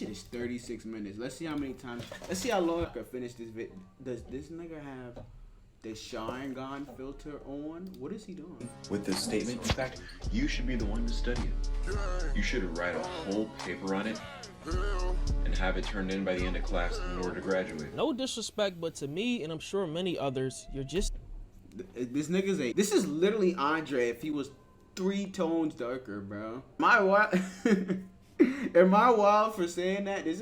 shit is 36 minutes. Let's see how many times. Let's see how long I can finish this vid. Does this nigga have the Shine Gone filter on? What is he doing? With this statement, in fact, you should be the one to study it. You should write a whole paper on it and have it turned in by the end of class in order to graduate. No disrespect, but to me, and I'm sure many others, you're just... This nigga's a... This is literally Andre if he was 3 tones darker, bro. My wild... Am I wild for saying that? This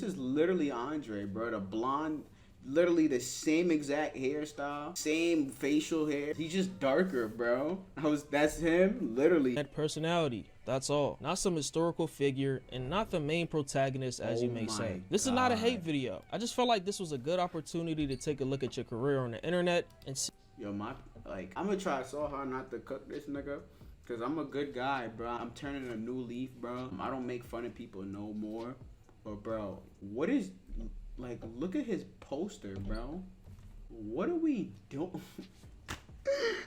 is literally Andre, bro. The blonde... Literally the same exact hairstyle, same facial hair. He's just darker, bro. That's him, literally. That personality, that's all. Not some historical figure and not the main protagonist, as you may say. This is not a hate video. I just felt like this was a good opportunity to take a look at your career on the internet and see. Yo, I'm gonna try so hard not to cook this nigga, cause I'm a good guy, bro. I'm turning a new leaf, bro. I don't make fun of people no more. But bro, what is... Like, look at his poster, bro. What are we doing?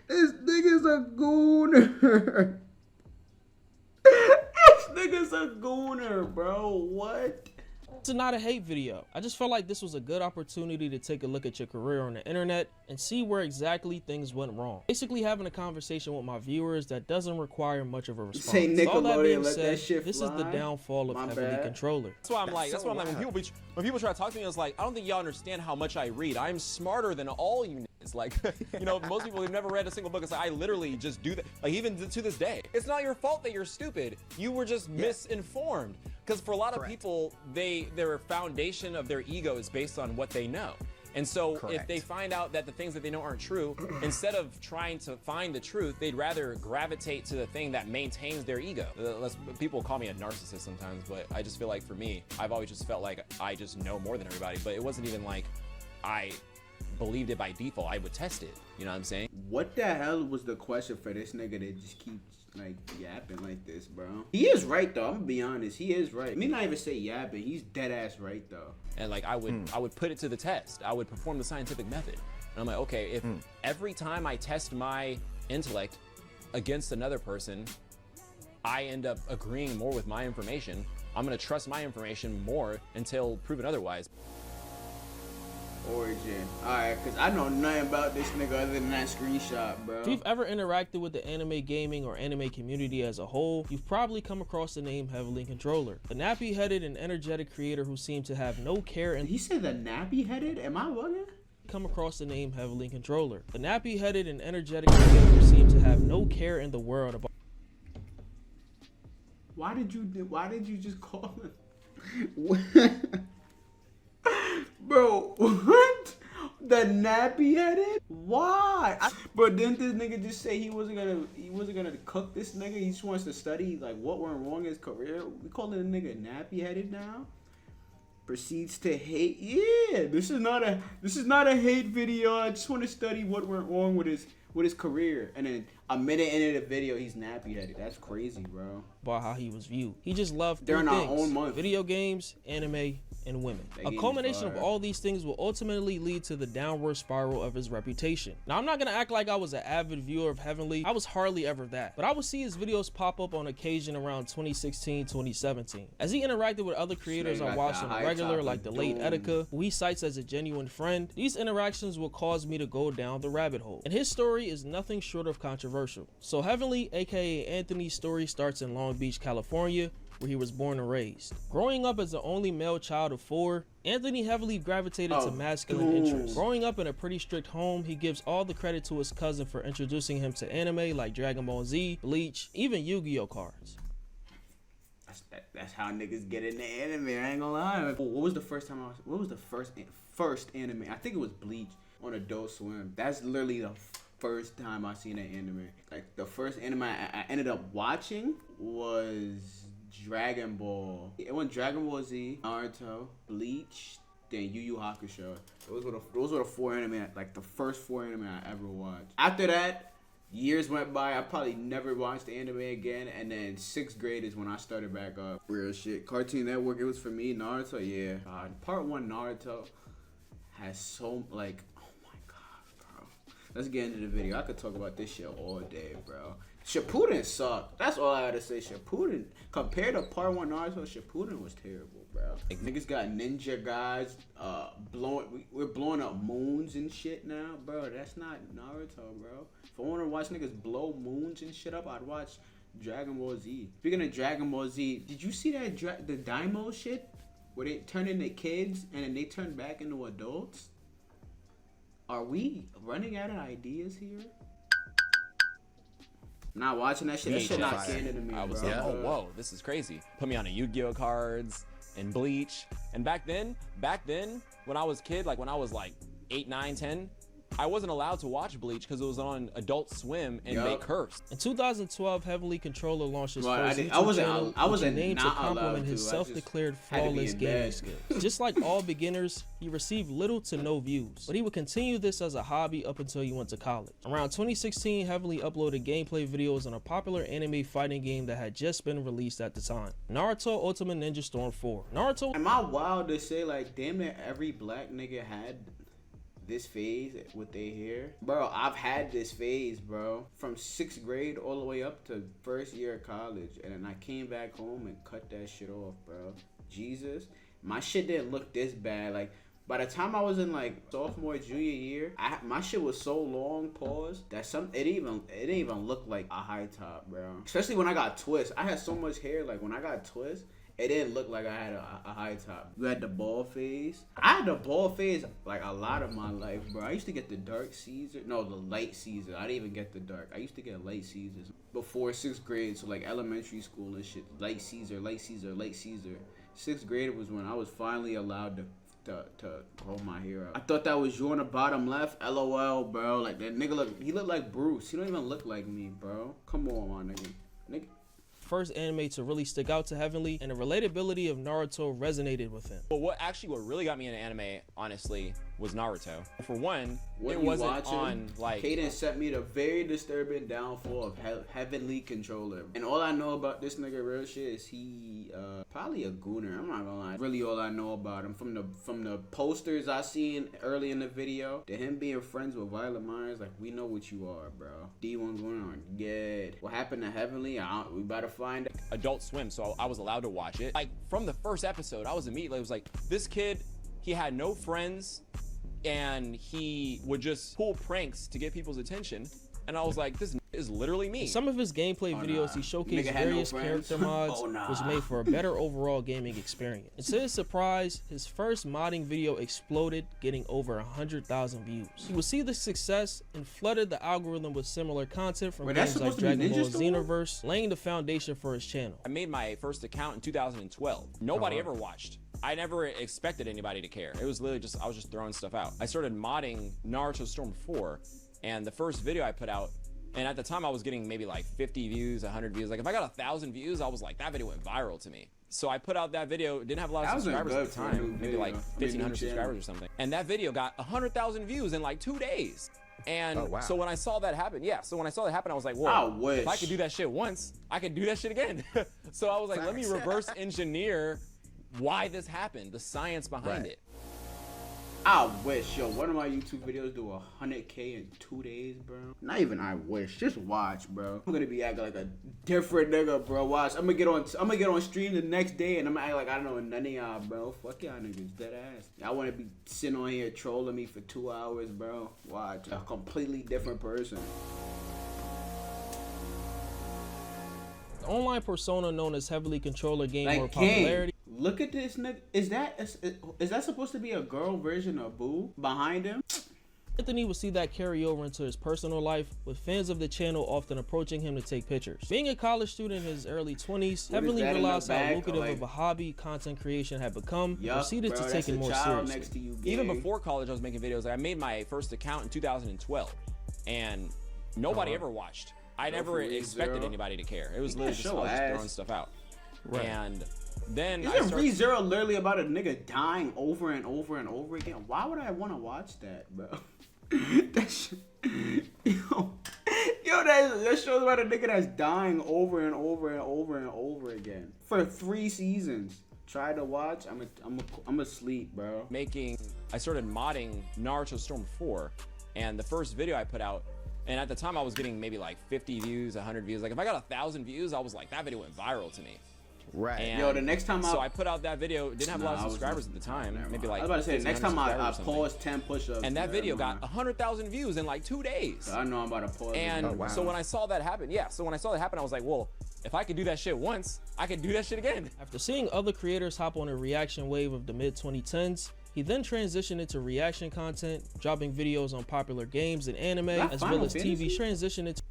This nigga's a gooner. This nigga's a gooner, bro. What? This is not a hate video. I just felt like this was a good opportunity to take a look at your career on the internet and see where exactly things went wrong. Basically having a conversation with my viewers that doesn't require much of a response. Say Nickelodeon, all that being let said, that shit this fly. is the downfall of Heavenly Controller. That's why I'm like, when people try to talk to me, I was like, I don't think y'all understand how much I read. I'm smarter than all you niggas. Like, you know, most people who've never read a single book, it's like, I literally just do that. Like, even to this day. It's not your fault that you're stupid. You were just misinformed. Because for a lot of people, their foundation of their ego is based on what they know. And so if they find out that the things that they know aren't true, instead of trying to find the truth, they'd rather gravitate to the thing that maintains their ego. People call me a narcissist sometimes, but I just feel like for me, I've always just felt like I just know more than everybody. But it wasn't even like I believed it by default. I would test it. You know what I'm saying? What the hell was the question for this nigga that just keeps like yapping like this, bro? He is right though. I'm gonna be honest. He is right. I mean, not even say yapping. He's dead ass right though. And like I would put it to the test. I would perform the scientific method. And I'm like, okay, if every time I test my intellect against another person, I end up agreeing more with my information, I'm gonna trust my information more until proven otherwise. Origin. Alright, cause I know nothing about this nigga other than that screenshot, bro. If you've ever interacted with the anime gaming or anime community as a whole, you've probably come across the name Heavenly Controller. The nappy-headed and energetic creator who seemed to have no care in... He said the nappy-headed? Am I bugging? Come across the name Heavenly Controller. The nappy-headed and energetic creator who seemed to have no care in the world about... Why did you just call him? Bro, what? The nappy headed? Why? Bro, didn't this nigga just say he wasn't gonna cook this nigga? He just wants to study like what went wrong in his career. We calling a nigga nappy headed now? Proceeds to hate. Yeah, this is not a hate video. I just want to study what went wrong with his career. And then a minute into the video, he's nappy headed. That's crazy, bro. About how he was viewed. He just loved during three our things: own month. video games, anime, and women. A culmination of all these things will ultimately lead to the downward spiral of his reputation. Now, I'm not gonna act like I was an avid viewer of Heavenly. I was hardly ever that, but I would see his videos pop up on occasion around 2016, 2017. As he interacted with other creators I watched on a regular, like the late Etika, who he cites as a genuine friend, these interactions will cause me to go down the rabbit hole. And his story is nothing short of controversial. So Heavenly, aka Anthony's story, starts in Long Beach, California, where he was born and raised. Growing up as the only male child of 4, Anthony heavily gravitated to masculine interests. Growing up in a pretty strict home, he gives all the credit to his cousin for introducing him to anime like Dragon Ball Z, Bleach, even Yu-Gi-Oh cards. That's how niggas get into anime, I ain't gonna lie. What was the first first anime? I think it was Bleach on Adult Swim. That's literally the first time I seen an anime. Like the first anime I ended up watching was Dragon Ball. It went Dragon Ball Z, Naruto, Bleach, then Yu Yu Hakusho. Those were the 4 anime, like the first 4 anime I ever watched. After that, years went by. I probably never watched the anime again. And then 6th grade is when I started back up. Real shit. Cartoon Network, it was for me. Naruto, yeah. Part 1 Naruto has so, like, oh my god, bro. Let's get into the video. I could talk about this shit all day, bro. Shippuden sucked. That's all I had to say. Shippuden, compared to Part 1 Naruto, Shippuden was terrible, bro. Like, niggas got ninja guys, we're blowing up moons and shit now, bro. That's not Naruto, bro. If I want to watch niggas blow moons and shit up, I'd watch Dragon Ball Z. Speaking of Dragon Ball Z, did you see that the Daimyo shit? Where they turn into kids and then they turn back into adults? Are we running out of ideas here? Not watching that shit. That shit not canon to me, I was bro. like, oh, whoa, this is crazy. Put me on a Yu-Gi-Oh cards and Bleach. And back then, when I was a kid, like when I was like 8, 9, 10, I wasn't allowed to watch Bleach because it was on Adult Swim and they cursed. In 2012, Heavenly Controller launched his Well, first I wasn't named to not compliment allowed his to. self-declared had to be flawless in gaming bed. skills. Just like all beginners, he received little to no views, but he would continue this as a hobby up until he went to college. Around 2016, Heavenly uploaded gameplay videos on a popular anime fighting game that had just been released at the time, Naruto Ultimate Ninja Storm 4. Naruto. Am I wild to say like damn near every black nigga had this phase with their hair? Bro, I've had this phase, bro, from 6th grade all the way up to first year of college, and then I came back home and cut that shit off, bro. Jesus, my shit didn't look this bad. Like by the time I was in like sophomore, junior year, my shit was so long, pause, that it didn't even look like a high top, bro. Especially when I got twists. I had so much hair, like when I got twists, it didn't look like I had a high top. You had the ball phase. I had the ball phase like a lot of my life, bro. I used to get the dark Caesar. No, the light Caesar. I didn't even get the dark. I used to get light Caesars before 6th grade. So like elementary school and shit. Light Caesar, light Caesar, light Caesar. 6th grade was when I was finally allowed to grow my hair out. I thought that was you on the bottom left. LOL, bro. Like that nigga he looked like Bruce. He don't even look like me, bro. Come on, my nigga. First anime to really stick out to Heavenly, and the relatability of Naruto resonated with him. But what really got me into anime, honestly, was Naruto. For one, it wasn't on like. Kaden sent me the very disturbing downfall of Heavenly Controller, and all I know about this nigga real shit is he probably a gooner. I'm not gonna lie. Really, all I know about him from the posters I seen early in the video to him being friends with Violet Myers. Like, we know what you are, bro. D1 going on good. What happened to Heavenly? We better find it. Adult Swim, so I was allowed to watch it. Like from the first episode, I was like, this kid, he had no friends, and he would just pull pranks to get people's attention. And I was like, this is literally me. In some of his gameplay videos, he showcased various character mods, which made for a better overall gaming experience. And to his surprise, his first modding video exploded, getting over 100,000 views. He would see the success and flooded the algorithm with similar content from games like Dragon Ball Xenoverse, laying the foundation for his channel. I made my first account in 2012. Nobody ever watched. I never expected anybody to care. It was literally just, I was just throwing stuff out. I started modding Naruto Storm 4, and the first video I put out, and at the time I was getting maybe like 50 views, 100 views. Like if I got 1,000 views, I was like, that video went viral to me. So I put out that video. It didn't have a lot of subscribers at the time, maybe like 1,500 subscribers or something. And that video got 100,000 views in like 2 days. And so when I saw that happen, I was like, whoa, if I could do that shit once, I could do that shit again. So I was like, let me reverse engineer why this happened, the science behind it. I wish, yo, one of my YouTube videos do 100K in 2 days, bro. Not even I wish, just watch, bro. I'm gonna be acting like a different nigga, bro. Watch, I'm gonna get on stream the next day, and I'm gonna act like I don't know none of y'all, bro. Fuck y'all niggas, dead ass. Y'all wanna be sitting on here trolling me for 2 hours, bro. Watch, a completely different person. The online persona known as Heavenly Controller gained more popularity. Look at this nigga. Is that supposed to be a girl version of Boo behind him? Anthony would see that carry over into his personal life, with fans of the channel often approaching him to take pictures. Being a college student in his early 20s, Heavenly realized how lucrative of a hobby content creation had become, and proceeded to take it more seriously. Even before college, I was making videos. Like I made my first account in 2012, and nobody ever watched. I never expected anybody to care. It was literally just, I was just throwing stuff out. And then Isn't ReZero literally about a nigga dying over and over and over again? Why would I want to watch that, bro? That shit, that show's about a nigga that's dying over and over and over and over again for 3 seasons. Try to watch. I'm asleep, bro. I started modding Naruto Storm 4, and the first video I put out, And at the time I was getting maybe like 50 views, 100 views. Like if I got 1,000 views, I was like, that video went viral to me. Right. And yo, the next time so I put out that video, didn't have a lot of subscribers at the time, maybe like. I was about to say, next time I paused 10 push-ups. And that video got 100,000 views in like 2 days. I know I'm about to pause. And so when I saw that happen, I was like, well, if I could do that shit once, I could do that shit again. After seeing other creators hop on a reaction wave of the mid-2010s, he then transitioned into reaction content, dropping videos on popular games and anime, as well as TV. Transitioned into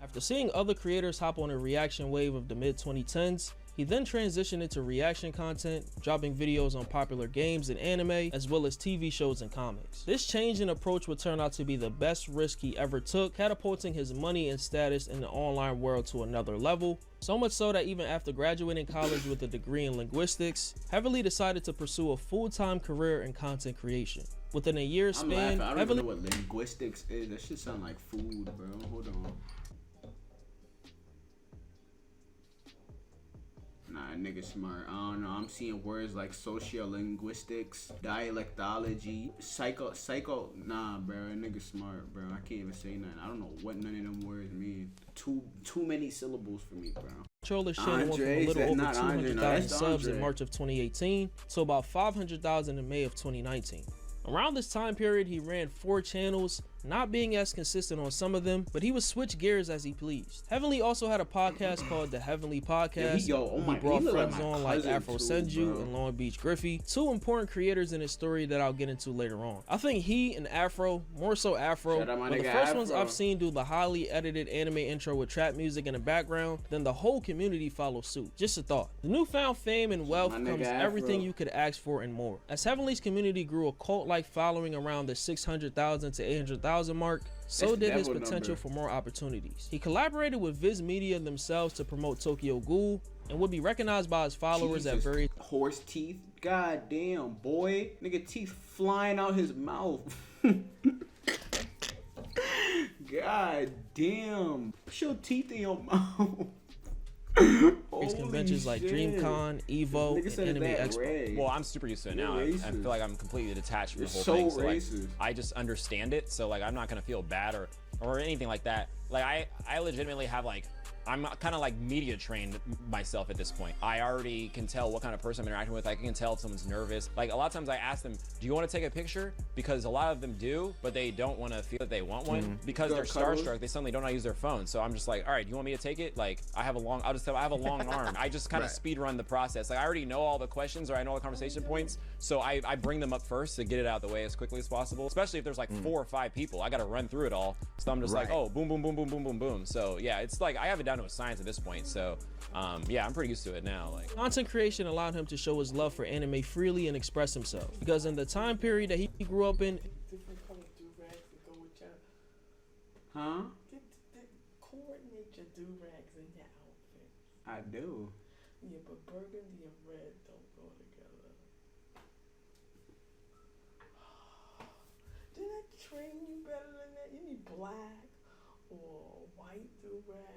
After seeing other creators hop on a reaction wave of the mid-2010s, he then transitioned into reaction content, dropping videos on popular games and anime, as well as TV shows and comics. This change in approach would turn out to be the best risk he ever took, catapulting his money and status in the online world to another level. So much so that even after graduating college with a degree in linguistics, Heavenly decided to pursue a full-time career in content creation. Within a year's span, I don't even know what linguistics is. That shit sound like food, bro. Hold on. Nah, nigga smart. I don't know. I'm seeing words like sociolinguistics, dialectology, psycho. Nah, bro. Nigga smart, bro. I can't even say nothing. I don't know what none of them words mean. Too many syllables for me, bro. Controller channel went from a little over 200,000 subs in March of 2018 to about 500,000 in May of 2019. Around this time period, he ran 4 channels, not being as consistent on some of them, but he would switch gears as he pleased. Heavenly also had a podcast called The Heavenly Podcast. He brought friends on like Afro Senju and Long Beach Griffey, 2 important creators in his story that I'll get into later on. I think he and Afro, more so Afro, were the first ones I've seen do the highly edited anime intro with trap music in the background, then the whole community followed suit. Just a thought. The newfound fame and wealth comes everything you could ask for and more. As Heavenly's community grew a cult-like following around the 600,000 to 800,000 mark, so did his potential for more opportunities. He collaborated with Viz Media themselves to promote Tokyo Ghoul and would be recognized by his followers at various horse teeth. God damn, boy. Nigga teeth flying out his mouth. God damn. Put your teeth in your mouth. conventions like DreamCon, Evo, and Anime Expo. Well, I'm super used to it now. I feel like I'm completely detached from the whole thing. So like, I just understand it. So like, I'm not gonna feel bad or anything like that. Like I legitimately have like, I'm kind of like media trained myself at this point. I already can tell what kind of person I'm interacting with. I can tell if someone's nervous. Like a lot of times I ask them, do you want to take a picture? Because a lot of them do, but they don't want to feel that they want one because they're starstruck. They suddenly don't know how to use their phone. So I'm just like, all right, do you want me to take it? Like I have a long arm. I just kind of speed run the process. Like I already know all the questions or I know all the conversation points. So I bring them up first to get it out of the way as quickly as possible. Especially if there's like 4 or 5 people, I got to run through it all. So I'm just like, oh, boom, boom, boom, boom, boom, boom, boom. So yeah, it's like, I have it down to a science at this point. So yeah, I'm pretty used to it now. Like content creation allowed him to show his love for anime freely and express himself, because in the time period that he grew up in, different color do-rags that go with your coordinate your do-rags in your outfit. I do. Yeah, but burgundy and red don't go together. Did I train you better than that? You need black or white do-rag.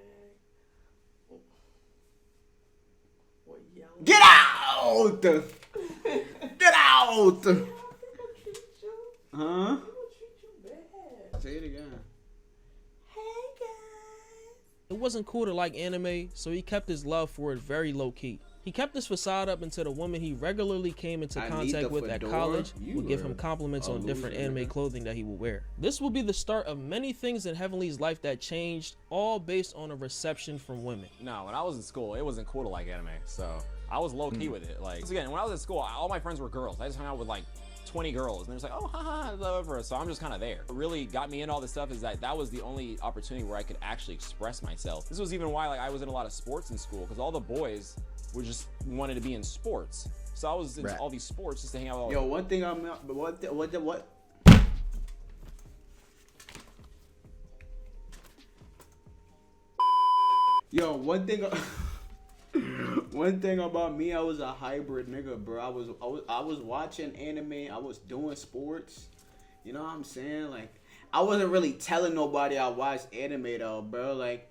Or yellow. Get out! Get out! Huh? Say it again. Hey guys. it wasn't cool to like anime, so he kept his love for it very low-key. He kept this facade up until the woman he regularly came into contact with at college would give him compliments on different anime clothing that he would wear. This will be the start of many things in Heavenly's life that changed, all based on a reception from women. No, when I was in school, it wasn't cool to like anime, so I was low-key with it. Like, again, when I was in school, all my friends were girls. I just hung out with like 20 girls, and they're just like, oh, haha, whatever. So I'm just kind of there. What really got me in all this stuff is that was the only opportunity where I could actually express myself. This was even why like I was in a lot of sports in school, because all the boys were just wanted to be in sports. So I was in all these sports just to hang out with all. Yo, one thing I'm not, but what? Yo, one thing. One thing about me, I was a hybrid nigga, bro. I was watching anime. I was doing sports. You know what I'm saying? Like, I wasn't really telling nobody I watched anime though, bro. Like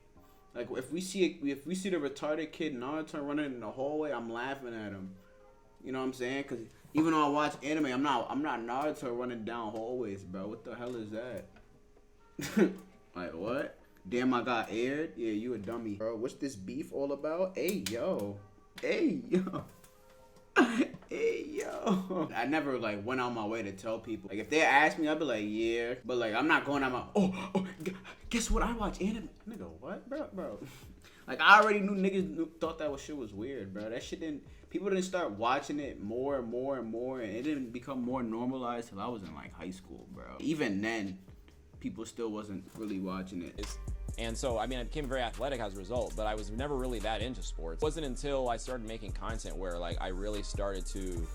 if we see the retarded kid Naruto running in the hallway, I'm laughing at him. You know what I'm saying? Cause even though I watch anime, I'm not Naruto running down hallways, bro. What the hell is that? Like, what? Damn, I got aired? Yeah, you a dummy. Bro, what's this beef all about? Hey, yo. Hey, yo. Hey, yo. I never, like, went on my way to tell people. Like, if they ask me, I'd be like, yeah. But, like, I'm not going out my, guess what? I watch anime. Nigga, what, bro? Like, I already knew niggas thought that shit was weird, bro. That shit didn't, people didn't start watching it more and more and more, and it didn't become more normalized till I was in, like, high school, bro. Even then, people still wasn't really watching it. And so, I mean, I became very athletic as a result, but I was never really that into sports. It wasn't until I started making content where, like, I really started to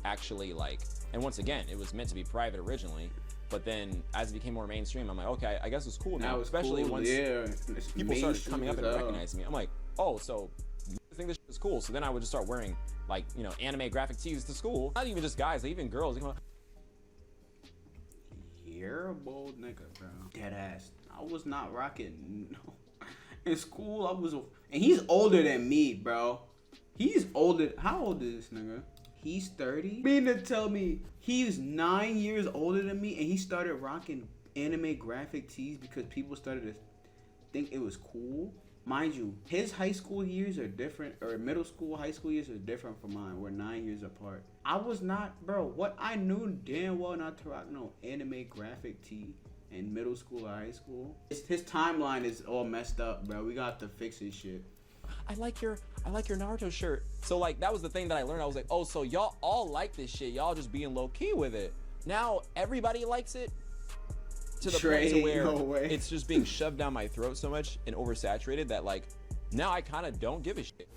actually, like, and once again, it was meant to be private originally, but then as it became more mainstream, I'm like, okay, I guess it's cool now, especially cool, once people started coming up and up. recognizing me. I'm like, oh, so you think this is cool? So then I would just start wearing, like, you know, anime graphic tees to school. Not even just guys, even girls. You're a bold nigga, bro. Dead ass. I was not rocking. No. In school, I was, and he's older than me, bro. He's older. How old is this nigga? He's 30. Mean to tell me he's 9 years older than me, and he started rocking anime graphic tees because people started to think it was cool. Mind you, his high school years are different, or middle school, high school years are different from mine. We're 9 years apart. I was not, bro. What I knew damn well not to rock no anime graphic tee in middle school or high school. His timeline is all messed up, bro. We got to fix his shit. I like your Naruto shirt. So, like, that was the thing that I learned. I was like, oh, so y'all all like this shit. Y'all just being low key with it. Now everybody likes it to the point to where it's just being shoved down my throat so much and oversaturated that, like, now I kind of don't give a shit.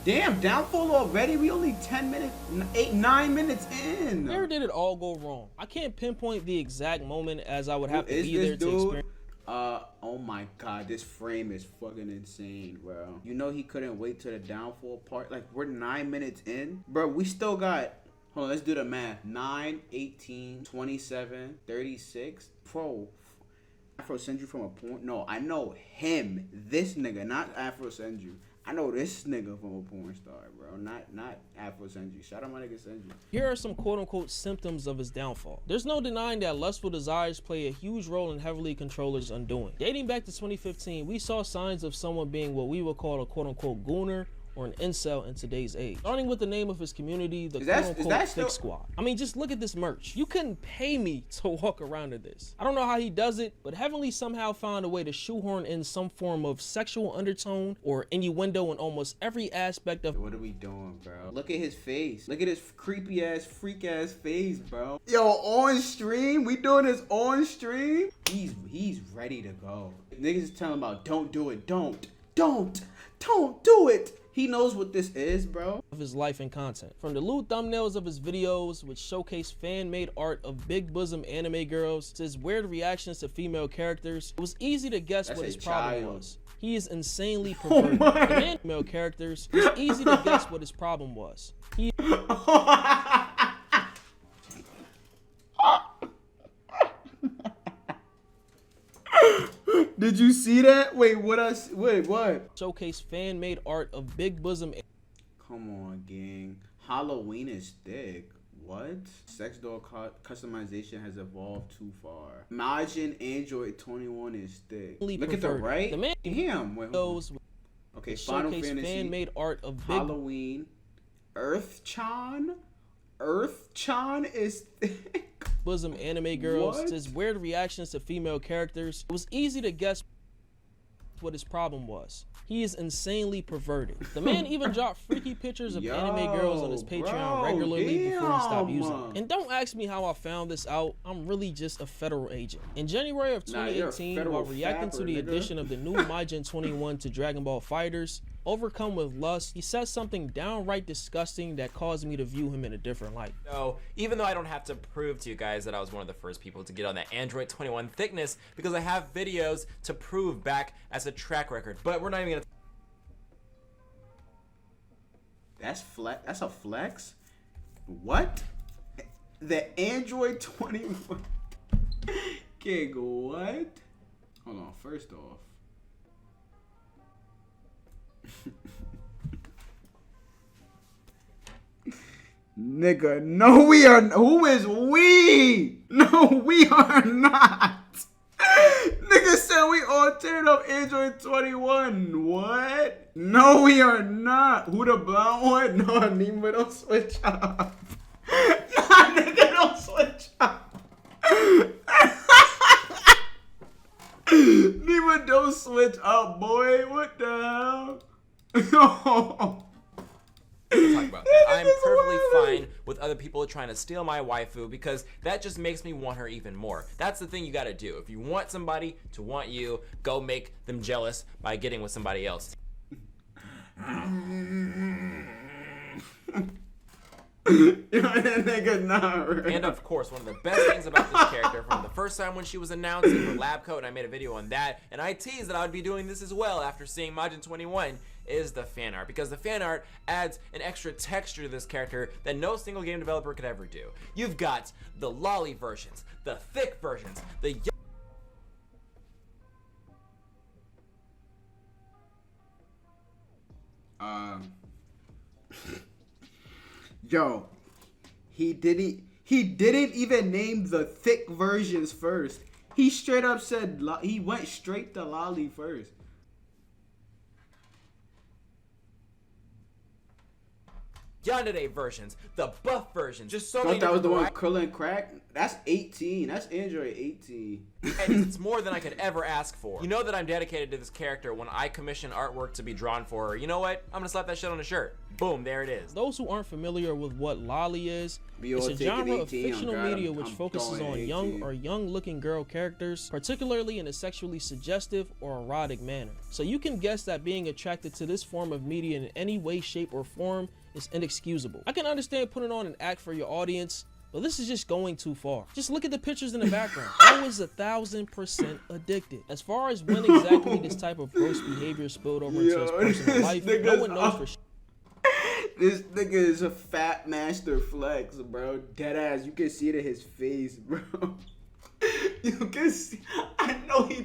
Damn, downfall already? We only 10 minutes, 9 minutes in. Where did it all go wrong? I can't pinpoint the exact moment, as I would have to be there to experience. Oh my god, this frame is fucking insane, bro. You know he couldn't wait to the downfall part? Like, we're 9 minutes in. Bro, we still got, hold on, let's do the math. 9, 18, 27, 36. Bro, Afro send you from a porn? No, I know him. This nigga, not Afro send you. I know this nigga from a porn star, bro. Not Afro Senju. Shout out my nigga Senju. Here are some quote-unquote symptoms of his downfall. There's no denying that lustful desires play a huge role in heavily controller's undoing. Dating back to 2015, we saw signs of someone being what we would call a quote-unquote gooner or an incel in today's age. Starting with the name of his community, the quote-unquote Thick Squad. I mean, just look at this merch. You couldn't pay me to walk around in this. I don't know how he does it, but Heavenly somehow found a way to shoehorn in some form of sexual undertone or innuendo in almost every aspect of— What are we doing, bro? Look at his face. Look at his creepy ass, freak ass face, bro. Yo, on stream? We doing this on stream? He's ready to go. Niggas is telling about don't do it, don't do it. He knows what this is, bro. Of his life and content. From the lewd thumbnails of his videos, which showcase fan-made art of big bosom anime girls, to his weird reactions to female characters, it was easy to guess what his problem was. He is insanely perverted. The man female characters, it was easy to guess what his problem was. Did you see that? Wait, what? Showcase fan-made art of big bosom. Come on, gang. Halloween is thick. What? Sex doll customization has evolved too far. Imagine Android 21 is thick. Look at the right. The man damn. Wait, okay, Final Fantasy. Fan-made art of big Halloween. Earth-chan is thick. Bosom anime girls. To his weird reactions to female characters, it was easy to guess what his problem was. He is insanely perverted. The man even dropped freaky pictures of anime girls on his Patreon regularly before he stopped using them. And don't ask me how I found this out. I'm really just a federal agent. In January of 2018, while reacting to the addition of the new Majin 21 to Dragon Ball FighterZ, overcome with lust, he said something downright disgusting that caused me to view him in a different light. So, even though I don't have to prove to you guys that I was one of the first people to get on that Android 21 thickness, because I have videos to prove back as a track record, but we're not even gonna— That's a flex? What? The Android 21 gig, what? Hold on, first off. Nigga, no we are, who is we? No, we are not. turn up Android 21. What? No, we are not. Who the blonde one? No, Nima, don't switch up. Nah, nigga, don't switch up. Nima, don't switch up, boy. What the hell? Talk about that. I'm perfectly fine with other people trying to steal my waifu because that just makes me want her even more. That's the thing you gotta do. If you want somebody to want you, go make them jealous by getting with somebody else. And of course, one of the best things about this character from the first time when she was announced in her lab coat, and I made a video on that, and I teased that I would be doing this as well after seeing Majin 21, is the fan art, because the fan art adds an extra texture to this character that no single game developer could ever do. You've got the lolly versions, the thick versions, the Yo, he didn't even name the thick versions first. He straight up said he went straight to lolly first. Yandere versions, the buff versions, just so I many thought that was the one with different Krillin Crack. That's 18. That's Android 18. it's more than I could ever ask for. You know that I'm dedicated to this character when I commission artwork to be drawn for her. You know what? I'm gonna slap that shit on a shirt. Boom, there it is. Those who aren't familiar with what lolly is, it's a genre of fictional media which focuses on young or young-looking girl characters, particularly in a sexually suggestive or erotic manner. So you can guess that being attracted to this form of media in any way, shape, or form is inexcusable. I can understand putting on an act for your audience, but this is just going too far. Just look at the pictures in the background. I was 1000% addicted. As far as when exactly this type of gross behavior spilled over into his personal life, no one knows for sure. This nigga is a fat master flex, bro. Deadass, you can see it in his face, bro. You can see. I know he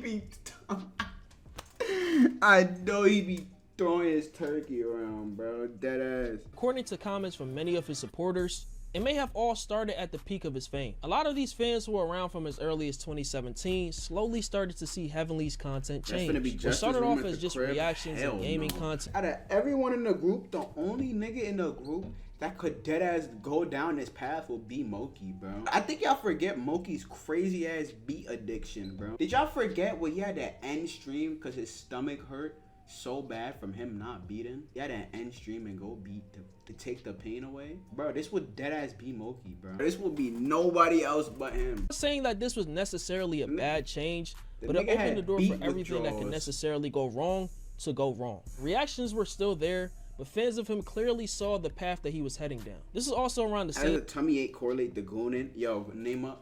be throwing his turkey around, bro. Deadass. According to comments from many of his supporters, it may have all started at the peak of his fame. A lot of these fans who were around from as early as 2017 slowly started to see Heavenly's content change. What started off as just reactions and gaming content. Out of everyone in the group, the only nigga in the group that could deadass go down this path will be Moki, bro. I think y'all forget Moki's crazy ass beat addiction, bro. Did y'all forget when he had that end stream because his stomach hurt so bad from him not beating? He had to end stream and go beat to take the pain away. Bro, this would deadass be Moki, bro. This would be nobody else but him. I'm not saying that this was necessarily a bad change, but it opened the door for everything that can necessarily go wrong to go wrong. Reactions were still there, but fans of him clearly saw the path that he was heading down. This is also around the same. As a tummy ache correlate the goonin, yo, Nema,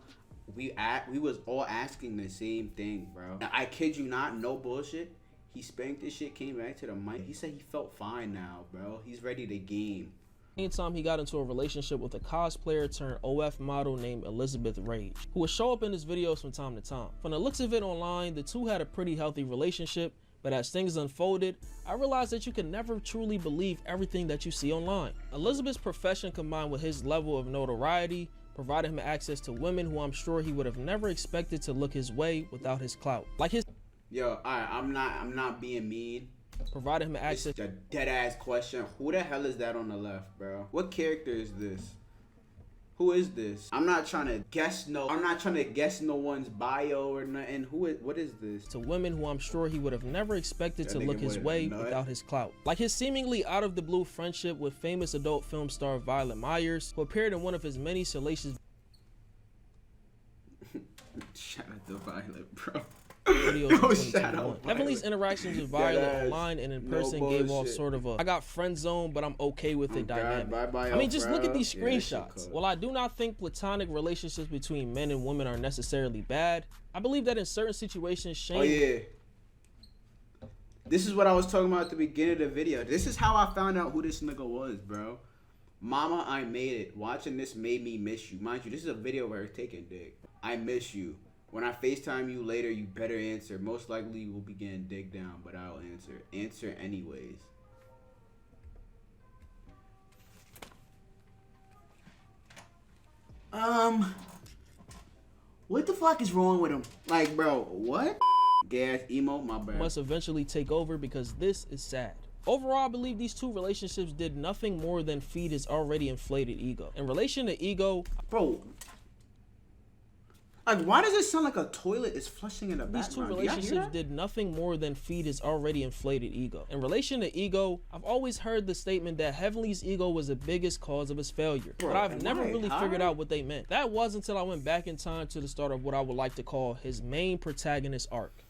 we was all asking the same thing, bro. Now, I kid you not, no bullshit. He spanked this shit, came back to the mic. He said he felt fine now, bro. He's ready to game. Anytime he got into a relationship with a cosplayer turned OF model named Elizabeth Rage, who would show up in his videos from time to time. From the looks of it online, the two had a pretty healthy relationship, but as things unfolded, I realized that you can never truly believe everything that you see online. Elizabeth's profession combined with his level of notoriety provided him access to women who I'm sure he would have never expected to look his way without his clout. Like his Yo, alright, I'm not being mean. Provided him access. It's a dead ass question. Who the hell is that on the left, bro? What character is this? Who is this? I'm not trying to guess no one's bio or nothing. What is this? To women who I'm sure he would have never expected to look his way without his clout. Like his seemingly out of the blue friendship with famous adult film star Violet Myers, who appeared in one of his many salacious Shout out to Violet, bro. Videos Heavenly's interactions with Violet online and in person gave off sort of a I got friend zone but I'm okay with it dynamic. I mean, just look at these screenshots. While I do not think platonic relationships between men and women are necessarily bad, I believe that in certain situations shame. Oh yeah. This is what I was talking about at the beginning of the video. This is how I found out who this nigga was, bro. Mama, I made it. Watching this made me miss you. Mind you, this is a video where he's taking dick. I miss you. When I FaceTime you later, you better answer. Most likely you will be getting dick down, but I'll answer. Answer anyways. What the fuck is wrong with him? Like, bro, what? Gas emo, my bad. Must eventually take over because this is sad. Overall, I believe these two relationships did nothing more than feed his already inflated ego. In relation to ego, bro, like, why does it sound like a toilet is flushing in the background? these two relationships did nothing more than feed his already inflated ego. In relation to ego, I've always heard the statement that Heavenly's ego was the biggest cause of his failure, but I've never really figured out what they meant. That was until I went back in time to the start of what I would like to call his main protagonist arc.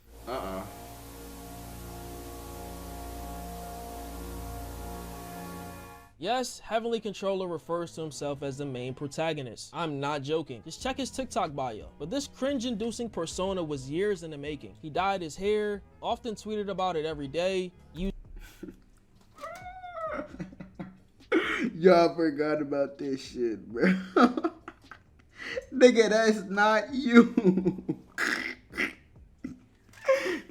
Yes, Heavenly Controller refers to himself as the main protagonist. I'm not joking. Just check his TikTok bio. But this cringe-inducing persona was years in the making. He dyed his hair, often tweeted about it every day. Y'all forgot about this shit, bro. Nigga, that's not you.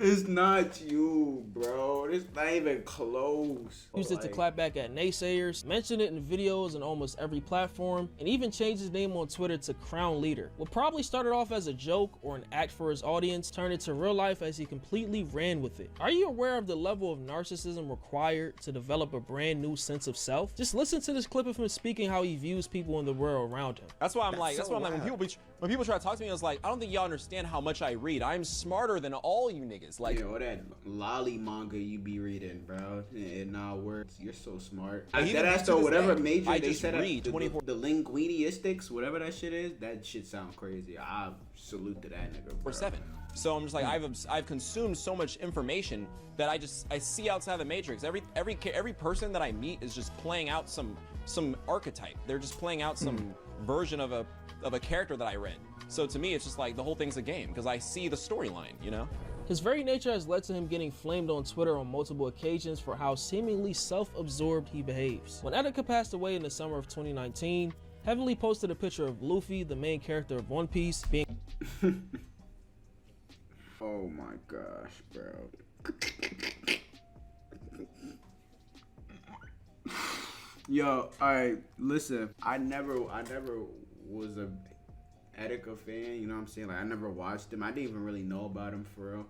It's not you, bro. It's not even close. Used it to clap back at naysayers, mentioned it in videos on almost every platform, and even changed his name on Twitter to Crown Leader. What probably started off as a joke or an act for his audience turned into real life as he completely ran with it. Are you aware of the level of narcissism required to develop a brand new sense of self? Just listen to this clip of him speaking how he views people in the world around him. That's why I'm like, when people try to talk to me, I was like, I don't think y'all understand how much I read. I'm smarter than all you niggas. Like, you know, that lolly manga you be reading, bro. It not works. You're so smart. That ass though, whatever major I they just said read the 24 the linguistics, whatever that shit is, that shit sound crazy. I salute to that nigga, bro. 7. So I'm just like, I've consumed so much information that I see outside the matrix. Every person that I meet is just playing out some archetype. They're just playing out some version of a character that I read. So to me, it's just like the whole thing's a game because I see the storyline, you know? His very nature has led to him getting flamed on Twitter on multiple occasions for how seemingly self-absorbed he behaves. When Etika passed away in the summer of 2019, Heavenly posted a picture of Luffy, the main character of One Piece, being oh my gosh, bro. Yo, alright, listen. I never was a Etika fan, you know what I'm saying? Like, I never watched him. I didn't even really know about him for real.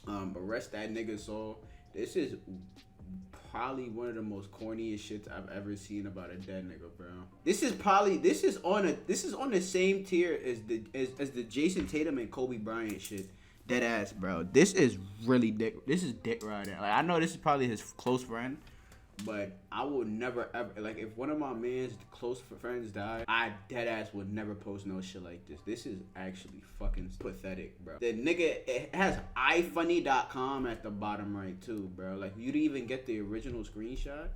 But rest that nigga soul. This is probably one of the most corniest shits I've ever seen about a dead nigga, bro. This is on the same tier as the Jason Tatum and Kobe Bryant shit. Dead ass, bro. This is really dick. This is dick riding. Like, I know this is probably his close friend, but I will never ever, like, if one of my man's close friends die, I dead ass would never post no shit like this. This is actually fucking pathetic, bro. The nigga, it has ifunny.com at the bottom right too, bro. Like, you didn't even get the original screenshot.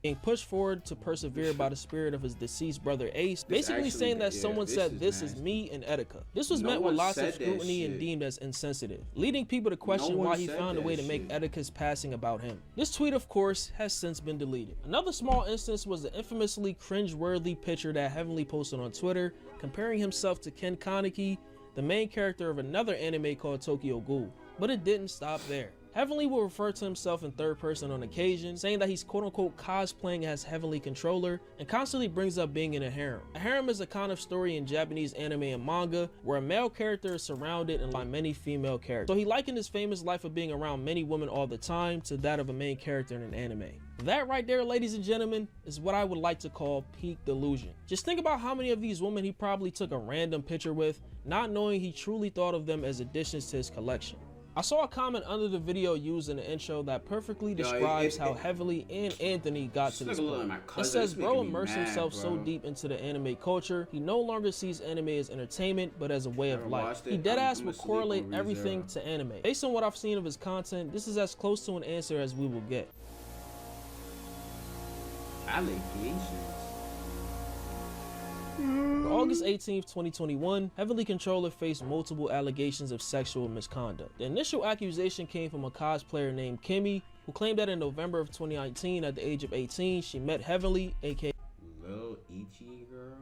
being pushed forward to persevere by the spirit of his deceased brother Ace, basically saying that someone said this is me and Etika. This was met with lots of scrutiny and deemed as insensitive, leading people to question why he found a way to make Etika's passing about him. This tweet, of course, has since been deleted. Another small instance was the infamously cringe-worthy picture that Heavenly posted on Twitter, comparing himself to Ken Kaneki, the main character of another anime called Tokyo Ghoul. But it didn't stop there. Heavenly will refer to himself in third person on occasion, saying that he's quote-unquote cosplaying as Heavenly Controller, and constantly brings up being in a harem. A harem is a kind of story in Japanese anime and manga where a male character is surrounded by many female characters. So he likened his famous life of being around many women all the time to that of a main character in an anime. That right there, ladies and gentlemen, is what I would like to call peak delusion. Just think about how many of these women he probably took a random picture with, not knowing he truly thought of them as additions to his collection. I saw a comment under the video used in the intro that perfectly describes how Heavenly and Anthony got to this point. It says, bro immersed himself so deep into the anime culture, he no longer sees anime as entertainment, but as a way of life. He deadass will correlate everything to anime. Based on what I've seen of his content, this is as close to an answer as we will get. Allegations. August 18th, 2021, Heavenly Controller faced multiple allegations of sexual misconduct. The initial accusation came from a cosplayer named Kimmy, who claimed that in November of 2019, at the age of 18, she met Heavenly, aka Lil Ichi girl.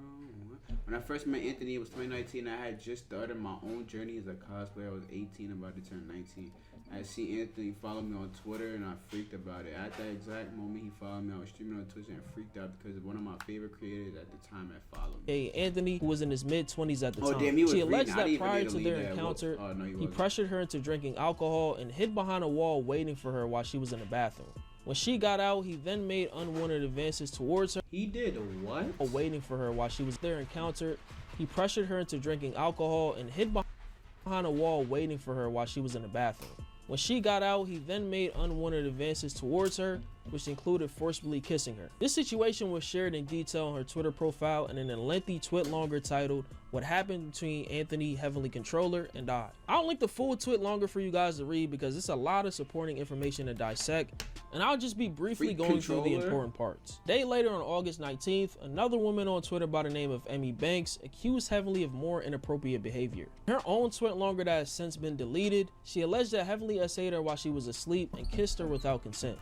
When I first met Anthony, it was 2019. I had just started my own journey as a cosplayer. I was 18, about to turn 19. I see Anthony follow me on Twitter and I freaked about it. At that exact moment he followed me, I was streaming on Twitch and freaked out because one of my favorite creators at the time had followed me. Anthony, who was in his mid-20s at the time. Damn, he was She alleged reading. that prior to their encounter, he pressured her into drinking alcohol and hid behind a wall waiting for her while she was in the bathroom. When she got out, he then made unwanted advances towards her. He did what? Waiting for her while she was there encountered. He pressured her into drinking alcohol and hid behind a wall waiting for her while she was in the bathroom. When she got out, he then made unwanted advances towards her, which included forcibly kissing her. This situation was shared in detail on her Twitter profile and in a lengthy tweet longer titled, "What Happened Between Anthony, Heavenly Controller, and I." I'll link the full tweet longer for you guys to read because it's a lot of supporting information to dissect, and I'll just be briefly going through the important parts. A day later, on August 19th, another woman on Twitter by the name of Emmy Banks accused Heavenly of more inappropriate behavior. In her own tweet longer that has since been deleted, she alleged that Heavenly essayed her while she was asleep and kissed her without consent.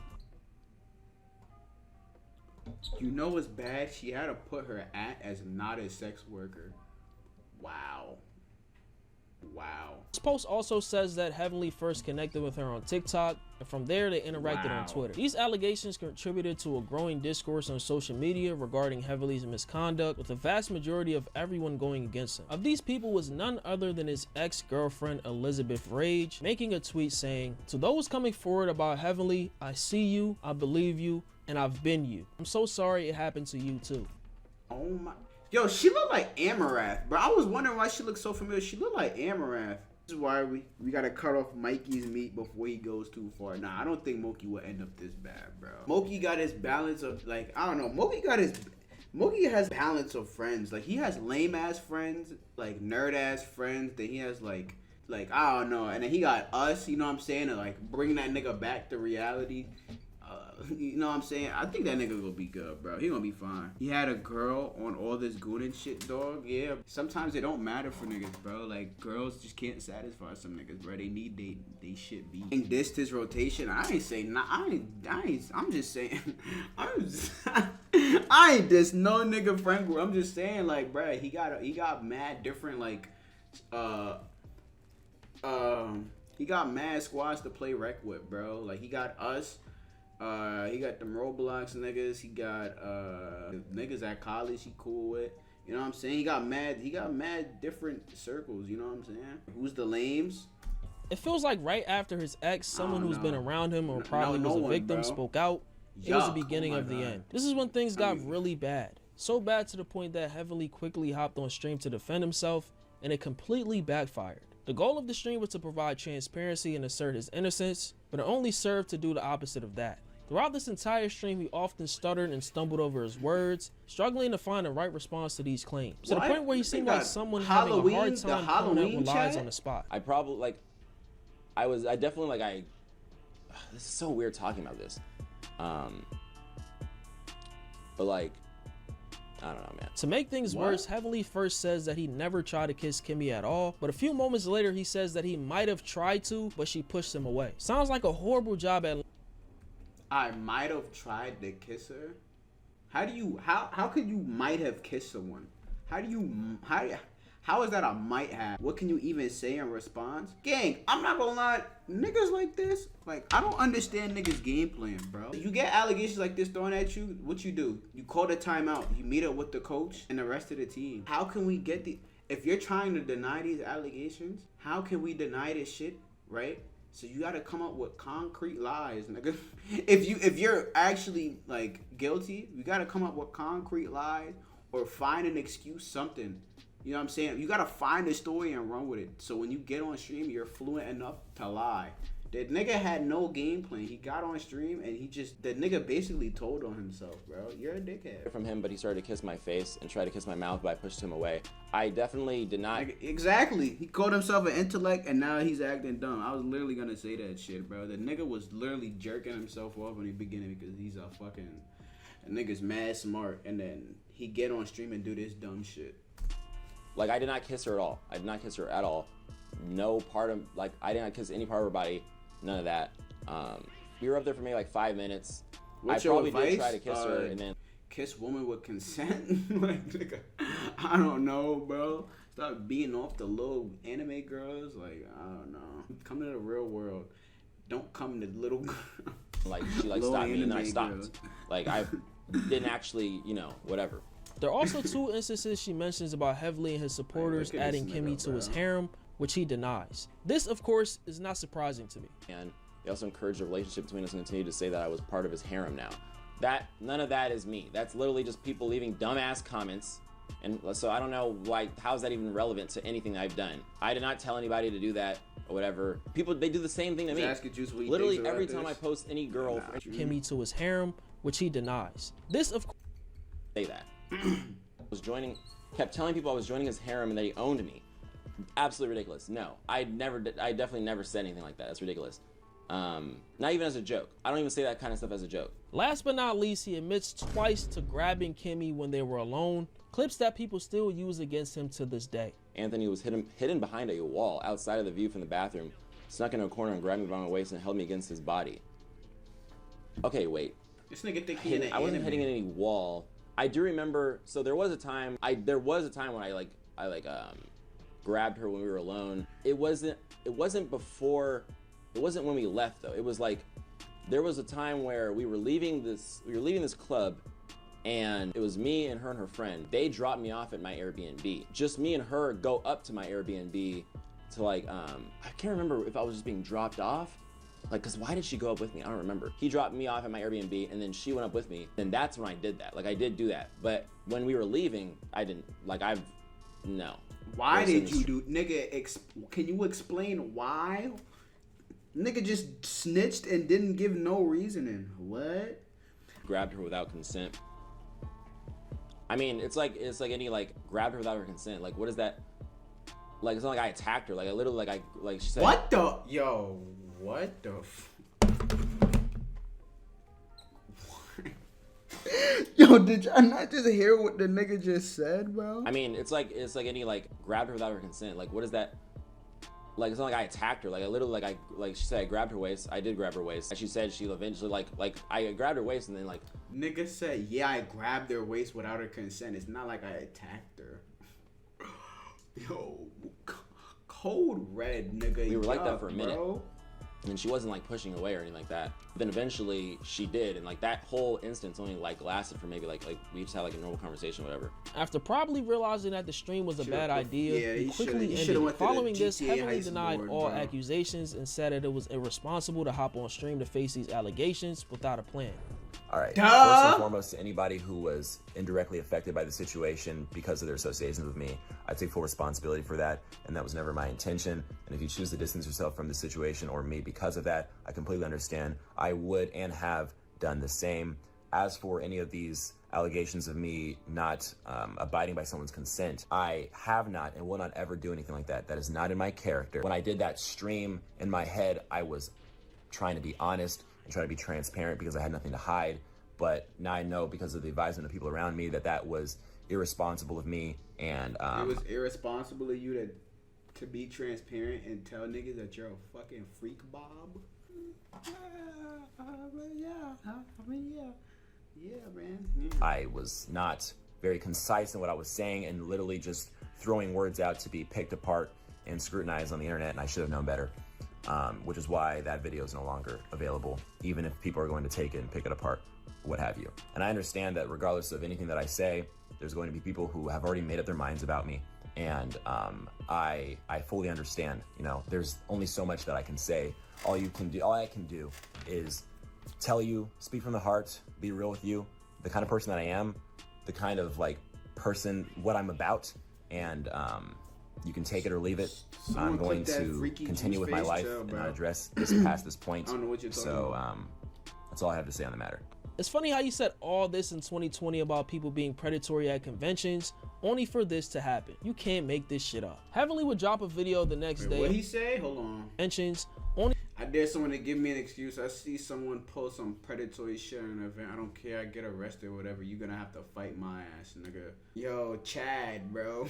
You know what's bad? She had to put her as not a sex worker. Wow. This post also says that Heavenly first connected with her on TikTok, and from there they interacted on Twitter. These allegations contributed to a growing discourse on social media regarding Heavenly's misconduct, with the vast majority of everyone going against him. Of these people was none other than his ex-girlfriend Elizabeth Rage, making a tweet saying, "To those coming forward about Heavenly, I see you, I believe you, and I've been you. I'm so sorry it happened to you too." Oh my. Yo, she looked like Amarath, bro. I was wondering why she looked so familiar. She looked like Amarath. This is why we gotta cut off Mikey's meat before he goes too far. Nah, I don't think Moki will end up this bad, bro. Moki got his balance of, like, I don't know. Moki has balance of friends. Like, he has lame ass friends, like nerd ass friends. Then he has like I don't know. And then he got us. You know what I'm saying? To like bring that nigga back to reality. You know what I'm saying? I think that nigga gonna be good, bro. He gonna be fine. He had a girl on all this good and shit, dog. Yeah. Sometimes it don't matter for niggas, bro. Like, girls just can't satisfy some niggas, bro. They need they shit beat. And dissed his rotation. I ain't saying nah. I'm just saying. I ain't diss no nigga friend group. I'm just saying, like, bro. He got mad different, like, he got mad squads to play rec with, bro. Like, he got us. He got them Roblox niggas. He got niggas at college he cool with. You know what I'm saying? He got mad different circles. You know what I'm saying? Who's the lames? It feels like right after his ex, someone who's been around him or probably was a victim spoke out. It was the beginning of the end. This is when things got really bad. So bad to the point that Heavenly quickly hopped on stream to defend himself, and it completely backfired. The goal of the stream was to provide transparency and assert his innocence, but it only served to do the opposite of that. Throughout this entire stream, he often stuttered and stumbled over his words, struggling to find the right response to these claims. To the point where he seemed like someone having a hard time coming up with lies on the spot. I probably, this is so weird talking about this. But like, I don't know, man. To make things worse, Heavenly first says that he never tried to kiss Kimmy at all, but a few moments later he says that he might have tried to, but she pushed him away. Sounds like a horrible job at I might have tried to kiss her. How could you might have kissed someone? How is that a might have? What can you even say in response? Gang, I'm not gonna lie, niggas like this, like, I don't understand niggas game plan, bro. You get allegations like this thrown at you, what you do? You call the timeout, you meet up with the coach and the rest of the team. How can we get if you're trying to deny these allegations, how can we deny this shit, right? So you gotta come up with concrete lies, nigga. If you're actually like guilty, you gotta come up with concrete lies or find an excuse, something. You know what I'm saying? You gotta find a story and run with it. So when you get on stream, you're fluent enough to lie. That nigga had no game plan. He got on stream and the nigga basically told on himself, bro. You're a dickhead. From him, but he started to kiss my face and tried to kiss my mouth, but I pushed him away. I definitely did not. Exactly. He called himself an intellect and now he's acting dumb. I was literally gonna say that shit, bro. The nigga was literally jerking himself off in the beginning because he's a nigga's mad smart, and then he get on stream and do this dumb shit. Like, I did not kiss her at all. I did not kiss her at all. No part of, like, I did not kiss any part of her body. None of that. We were up there for maybe like 5 minutes. What's I probably your advice? did try to kiss her, and then kiss woman with consent. Like, nigga, I don't know, bro. Stop beating off the little anime girls. Like, I don't know. Come to the real world. don't come to little. Like she like Little stopped me and then I anime stopped. girls. Like I didn't actually, you know, whatever. There are also 2 instances she mentions about Heavily and his supporters Look at this adding nigga, Kimmy to his bro. harem, which he denies. This, of course, is not surprising to me. And they also encouraged the relationship between us and continued to say that I was part of his harem now. None of that is me. That's literally just people leaving dumbass comments. And so I don't know why, how is that even relevant to anything that I've done? I did not tell anybody to do that or whatever. People, they do the same thing to me. Ask Juice what he Literally thinks about every time this. I post any girl, Kimmy to his harem, which he denies. This, of course, say that. Kept telling people I was joining his harem and that he owned me. Absolutely ridiculous. No, I definitely never said anything like that. That's ridiculous. Not even as a joke. I don't even say that kind of stuff as a joke. last but not least, he admits twice to grabbing Kimmy when they were alone, clips that people still use against him to this day. Anthony was hidden behind a wall outside of the view from the bathroom, snuck into a corner and grabbed me by my waist and held me against his body. Okay, wait. This nigga think he in an I wasn't anime. hitting any wall. I do remember. So there was a time. When I grabbed her when we were alone. It wasn't before. It wasn't when we left though. It was like there was a time where we were leaving this club, and it was me and her and her friend. They dropped me off at my Airbnb. Just me and her go up to my Airbnb to like I can't remember if I was just being dropped off. Like, cause why did she go up with me? I don't remember. He dropped me off at my Airbnb and then she went up with me. And that's when I did that. Like I did do that. But when we were leaving, I didn't, no. Why did you do, nigga, can you explain why? Nigga just snitched and didn't give no reasoning. What? Grabbed her without consent. I mean, it's like any like grabbed her without her consent. Like what is that? Like it's not like I attacked her. Like I literally like she said. What the? Yo, what the? Yo, did y'all not just hear what the nigga just said, bro? I mean, it's like any like grabbed her without her consent. Like what is that? Like it's not like I attacked her. Like I literally like she said I grabbed her waist. I did grab her waist. And she said she eventually like I grabbed her waist and then like Nigga said, yeah, I grabbed her waist without her consent. It's not like I attacked her. Yo, cold red, nigga. We were like that for a yup, minute. bro. and she wasn't like pushing away or anything like that. Then eventually she did, and like that whole instance only like lasted for maybe like we just had like a normal conversation or whatever. After probably realizing that the stream was a bad idea, yeah, he he quickly should've ended went it. to the Following this, GTA heavily high denied school, all bro. accusations and said that it was irresponsible to hop on stream to face these allegations without a plan. All right. Duh! First and foremost, to anybody who was indirectly affected by the situation because of their associations with me, I take full responsibility for that, and that was never my intention. And if you choose to distance yourself from the situation or me because of that, I completely understand. I would and have done the same. As for any of these allegations of me not abiding by someone's consent, I have not and will not ever do anything like that. That is not in my character. When I did that stream, in my head, I was trying to be honest and try to be transparent because I had nothing to hide. But now I know because of the advisement of people around me that that was irresponsible of me. And it was irresponsible of you to be transparent and tell niggas that you're a fucking freak, Bob. Yeah, man. Yeah. I was not very concise in what I was saying and literally just throwing words out to be picked apart and scrutinized on the internet, and I should have known better. Which is why that video is no longer available, even if people are going to take it and pick it apart, what have you. And I understand that regardless of anything that I say, there's going to be people who have already made up their minds about me. And I fully understand, you know, there's only so much that I can say. All I can do is tell you, speak from the heart, be real with you, the kind of person that I am, the kind of like person, what I'm about, and you can take it or leave it. Someone I'm going click that to freaky continue with my juice life face, and bro. not address this past this point. I don't know what you're talking So about. that's all I have to say on the matter. It's funny how you said all this in 2020 about people being predatory at conventions, only for this to happen. You can't make this shit up. Heavenly would drop a video the next day. What he say? Hold on. Mentions only I dare someone to give me an excuse. I see someone post some predatory shit in an event. I don't care. I get arrested or whatever. You're gonna have to fight my ass, nigga. Yo, Chad, bro.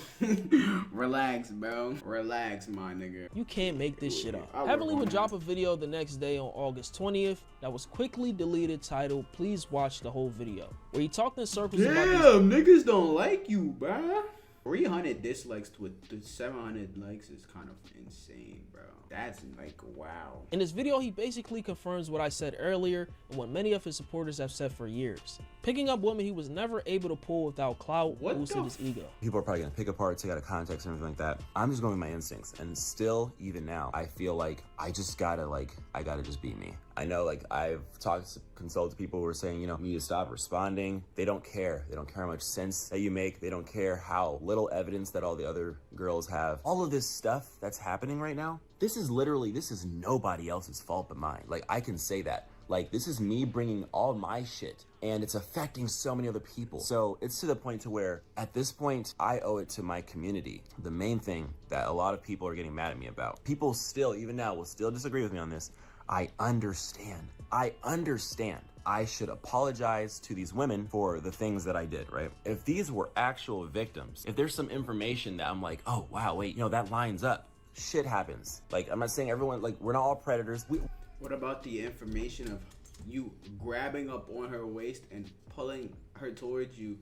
Relax, bro. Relax, my nigga. You can't make this shit up. I work Heavenly on would that. drop a video the next day on August 20th that was quickly deleted titled "Please watch the whole video," where he talked in circles about these Damn, niggas don't like you, bruh. 300 dislikes with 700 likes is kind of insane, bro. That's like, wow. In this video, he basically confirms what I said earlier and what many of his supporters have said for years. Picking up women he was never able to pull without clout boosted his ego. People are probably gonna pick apart, take out of context and everything like that. I'm just going with my instincts, and still, even now, I feel like I just gotta I gotta just be me. I know, like, I've consulted people who are saying, you know, you need to stop responding. They don't care. They don't care how much sense that you make. They don't care how little evidence that all the other girls have. All of this stuff that's happening right now, this is nobody else's fault but mine. Like, I can say that. Like, this is me bringing all my shit, and it's affecting so many other people. So it's to the point to where, at this point, I owe it to my community. The main thing that a lot of people are getting mad at me about, people still, even now, will still disagree with me on this. I understand. I should apologize to these women for the things that I did, right? If these were actual victims, if there's some information that I'm like, oh, wow, wait, you know, that lines up, shit happens. Like, I'm not saying everyone, like, we're not all predators. What about the information of you grabbing up on her waist and pulling her towards you,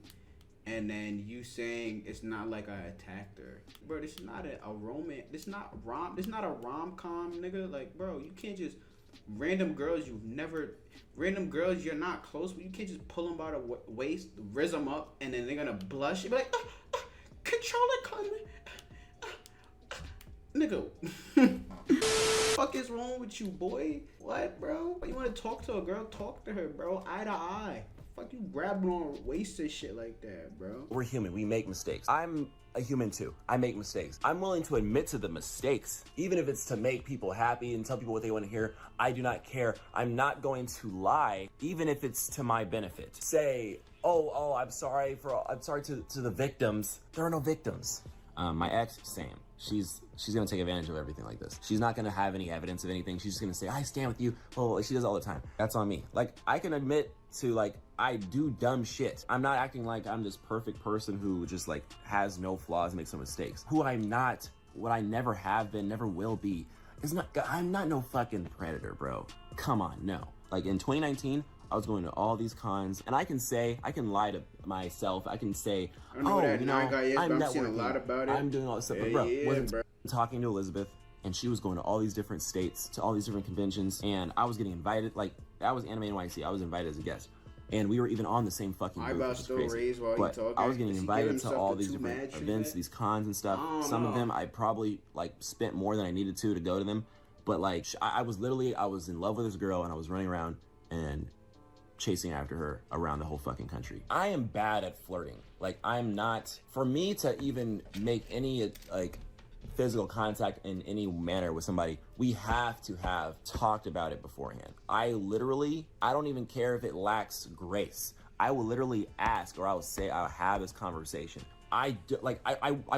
and then you saying it's not like I attacked her? Bro, this is not a romance. This is not a rom-com, nigga. Like, bro, you can't just random girls you're not close with. You can't just pull them by the waist, rizz them up, and then they're gonna blush. You be like, control it, nigga. Fuck is wrong with you, boy? What, bro? You want to talk to a girl? Talk to her, bro. Eye to eye. Fuck you grabbing on her waist and shit like that, bro. We're human. We make mistakes. I'm a human too. I make mistakes. I'm willing to admit to the mistakes, even if it's to make people happy and tell people what they want to hear. I do not care. I'm not going to lie, even if it's to my benefit. Say, oh, I'm sorry to the victims. There are no victims. My ex, same. She's gonna take advantage of everything like this. She's not gonna have any evidence of anything. She's just gonna say, I stand with you. Well, she does all the time. That's on me. Like, I can admit to, like, I do dumb shit. I'm not acting like I'm this perfect person who just, like, has no flaws, makes no mistakes. Who I'm not, what I never have been, never will be, I'm not no fucking predator, bro. Come on, no. Like, in 2019, I was going to all these cons, and I can lie to myself. I can say, I'm networking, a lot about it. I'm doing all this stuff. But bro, talking to Elizabeth, and she was going to all these different states, to all these different conventions, and I was getting invited. Like, that was Anime NYC. I was invited as a guest. And we were even on the same fucking booth, which is crazy. But I was getting invited to all these different events, these cons and stuff. Some of them I probably, like, spent more than I needed to go to them. But, like, I was in love with this girl, and I was running around and chasing after her around the whole fucking country. I am bad at flirting. Like, I'm not, for me to even make any, like, physical contact in any manner with somebody, we have to have talked about it beforehand. I don't even care if it lacks grace. I will literally ask, or I will say, I'll have this conversation. I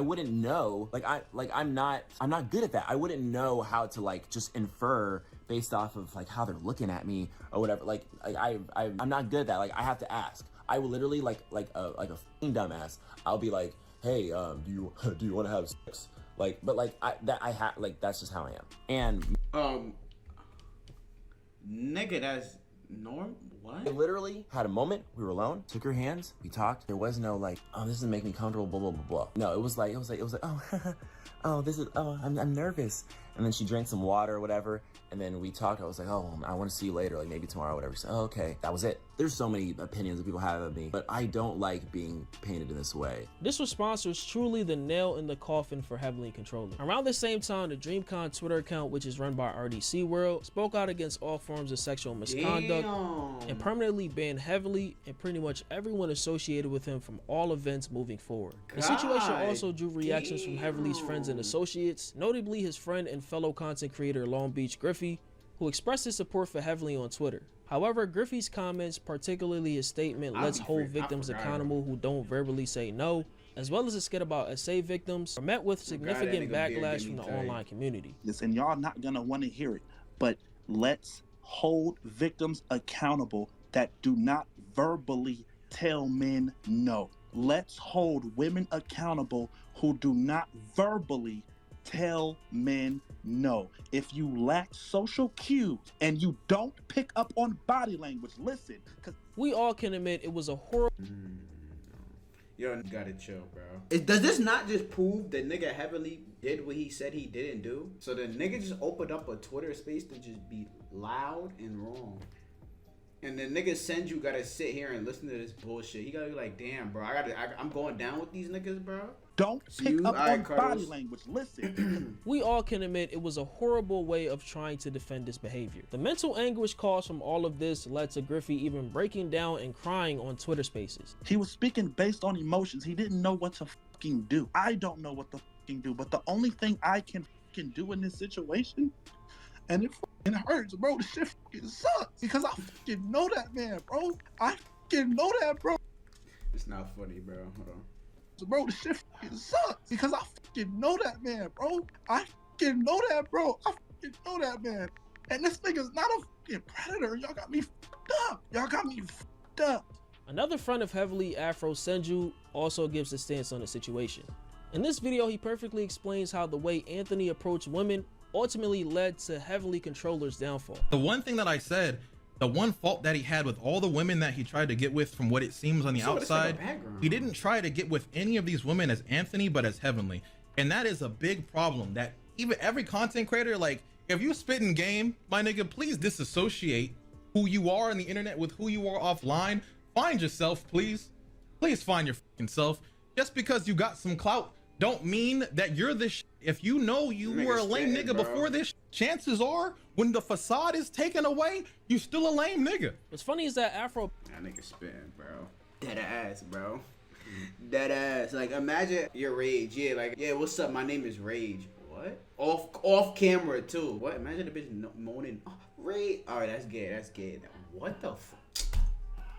wouldn't know, I'm not good at that. I wouldn't know how to, like, just infer based off of, like, how they're looking at me or whatever. I'm not good at that. Like, I have to ask. I will literally, like a f***ing dumbass, I'll be like, hey, do you want to have sex? Like, but, like, that's just how I am. And nigga, that's norm. What? I literally had a moment. We were alone. Took her hands. We talked. There was no, like, oh, this doesn't make me comfortable. Blah blah blah blah. No, it was like, I'm nervous. And then she drank some water or whatever. And then we talked. I was like, oh, I want to see you later, like maybe tomorrow or whatever. So, oh, okay. That was it. There's so many opinions that people have of me, but I don't like being painted in this way. This response was truly the nail in the coffin for Heavenly Controlling. Around the same time, the DreamCon Twitter account, which is run by RDC World, spoke out against all forms of sexual misconduct and permanently banned Heavenly and pretty much everyone associated with him from all events moving forward. The situation also drew reactions from Heavenly's friends and associates, notably his friend and fellow content creator Long Beach Griffey, who expressed his support for Heavenly on Twitter. However, Griffey's comments, particularly his statement, let's hold victims accountable who don't verbally say no, as well as a skit about SA victims, were met with significant backlash from the online community. And y'all not gonna want to hear it, but let's hold victims accountable that do not verbally tell men no. Let's hold women accountable who do not verbally tell men no. If you lack social cues and you don't pick up on body language, listen, because we all can admit it was a horrible. You don't gotta chill, bro. Does this not just prove that nigga heavily did what he said he didn't do? So the nigga just opened up a Twitter space to just be loud and wrong. And the nigga Senju gotta sit here and listen to this bullshit. He gotta be like, damn, bro, I'm going down with these niggas, bro. Don't pick up on body language. Listen. We all can admit it was a horrible way of trying to defend this behavior. The mental anguish caused from all of this led to Griffey even breaking down and crying on Twitter Spaces. He was speaking based on emotions. He didn't know what to fucking do. I don't know what to fucking do, but the only thing I can fucking do in this situation, and it fucking hurts, bro. The shit fucking sucks because I fucking know that man, bro. I fucking know that, bro. It's not funny, bro. Hold on. Bro, the shit fucking sucks because I fucking know that man, bro. I fucking know that, bro. I fucking know that man. And this nigga's not a fucking predator. Y'all got me fucked up. Y'all got me fucked up. Another friend of heavily Afro, Senju, also gives a stance on the situation. In this video, he perfectly explains how the way Anthony approached women ultimately led to Heavenly Controller's downfall. The one thing that I said, the one fault that he had with all the women that he tried to get with, from what it seems on the outside, he didn't try to get with any of these women as Anthony, but as Heavenly. And that is a big problem that even every content creator, like, if you spit in game, my nigga, please disassociate who you are on the internet with who you are offline. Find yourself, please. Please find your fucking self. Just because you got some clout don't mean that you're this. If you know you were a lame nigga before this, chances are when the facade is taken away, you still a lame nigga. What's funny is that Afro, that nigga spitting, bro. Dead ass, bro. Dead ass. Like, imagine your Rage. Yeah, like, yeah, what's up? My name is Rage. What? Off camera too. What? Imagine the bitch moaning. Oh, Rage. All right, that's gay. That's gay. What the fuck?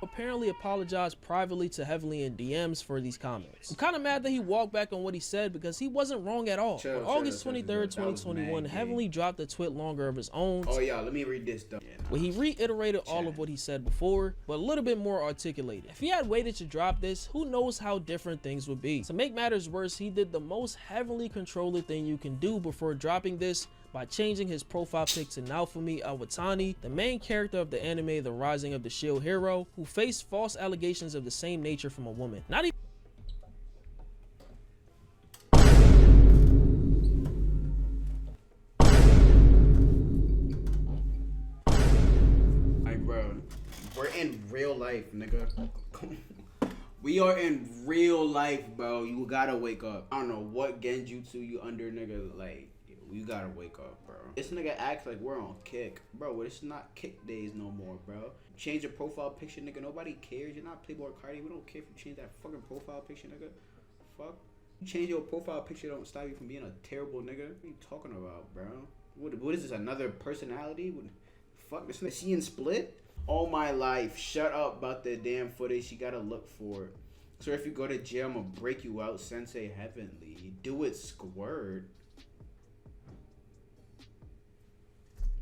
apparently apologized privately to Heavenly in DMs for these comments. I'm kind of mad that he walked back on what he said because he wasn't wrong at all. On August 23rd, 2021, Heavenly dropped a tweet longer of his own. Oh yeah, let me read this though. Where he reiterated all of what he said before, but a little bit more articulated. If he had waited to drop this, who knows how different things would be. To make matters worse, he did the most Heavenly controller thing you can do before dropping this by changing his profile pic to Naofumi Iwatani, the main character of the anime The Rising of the Shield Hero, who faced false allegations of the same nature from a woman. Not even like, bro, we're in real life, nigga. We are in real life, bro. You gotta wake up. I don't know what genjutsu you under, nigga. Like, you gotta wake up, bro. This nigga acts like we're on Kick. Bro, it's not Kick days no more, bro. Change your profile picture, nigga. Nobody cares. You're not Playboy Cardi. We don't care if you change that fucking profile picture, nigga. Fuck. You change your profile picture, don't stop you from being a terrible nigga. What are you talking about, bro? What is this, another personality? Fuck, this nigga seeing Split? All my life, shut up about the damn footage. You gotta look for it. So if you go to jail, I'm gonna break you out, Sensei Heavenly. Do it, Squirt.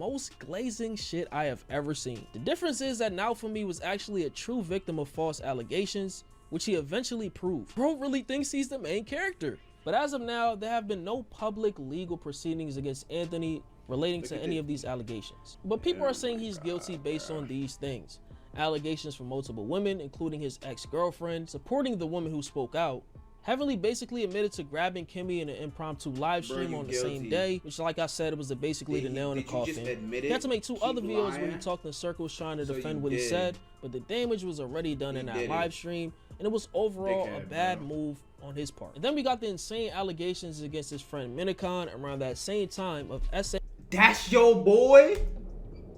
most glazing shit I have ever seen. The difference is that Naofumi was actually a true victim of false allegations, which he eventually proved. Bro really thinks he's the main character. But as of now, there have been no public legal proceedings against Anthony relating to any of these allegations. But people are saying he's guilty based on these things. Allegations from multiple women, including his ex-girlfriend, supporting the woman who spoke out. Heavenly basically admitted to grabbing Kimmy in an impromptu live stream on the same day, which, like I said, it was basically the nail in the coffin. He had to make 2 other videos where he talked in circles trying to defend what he said, but the damage was already done in that live stream, and it was overall a bad move on his part. And then we got the insane allegations against his friend Minikon around that same time of SA. That's your boy?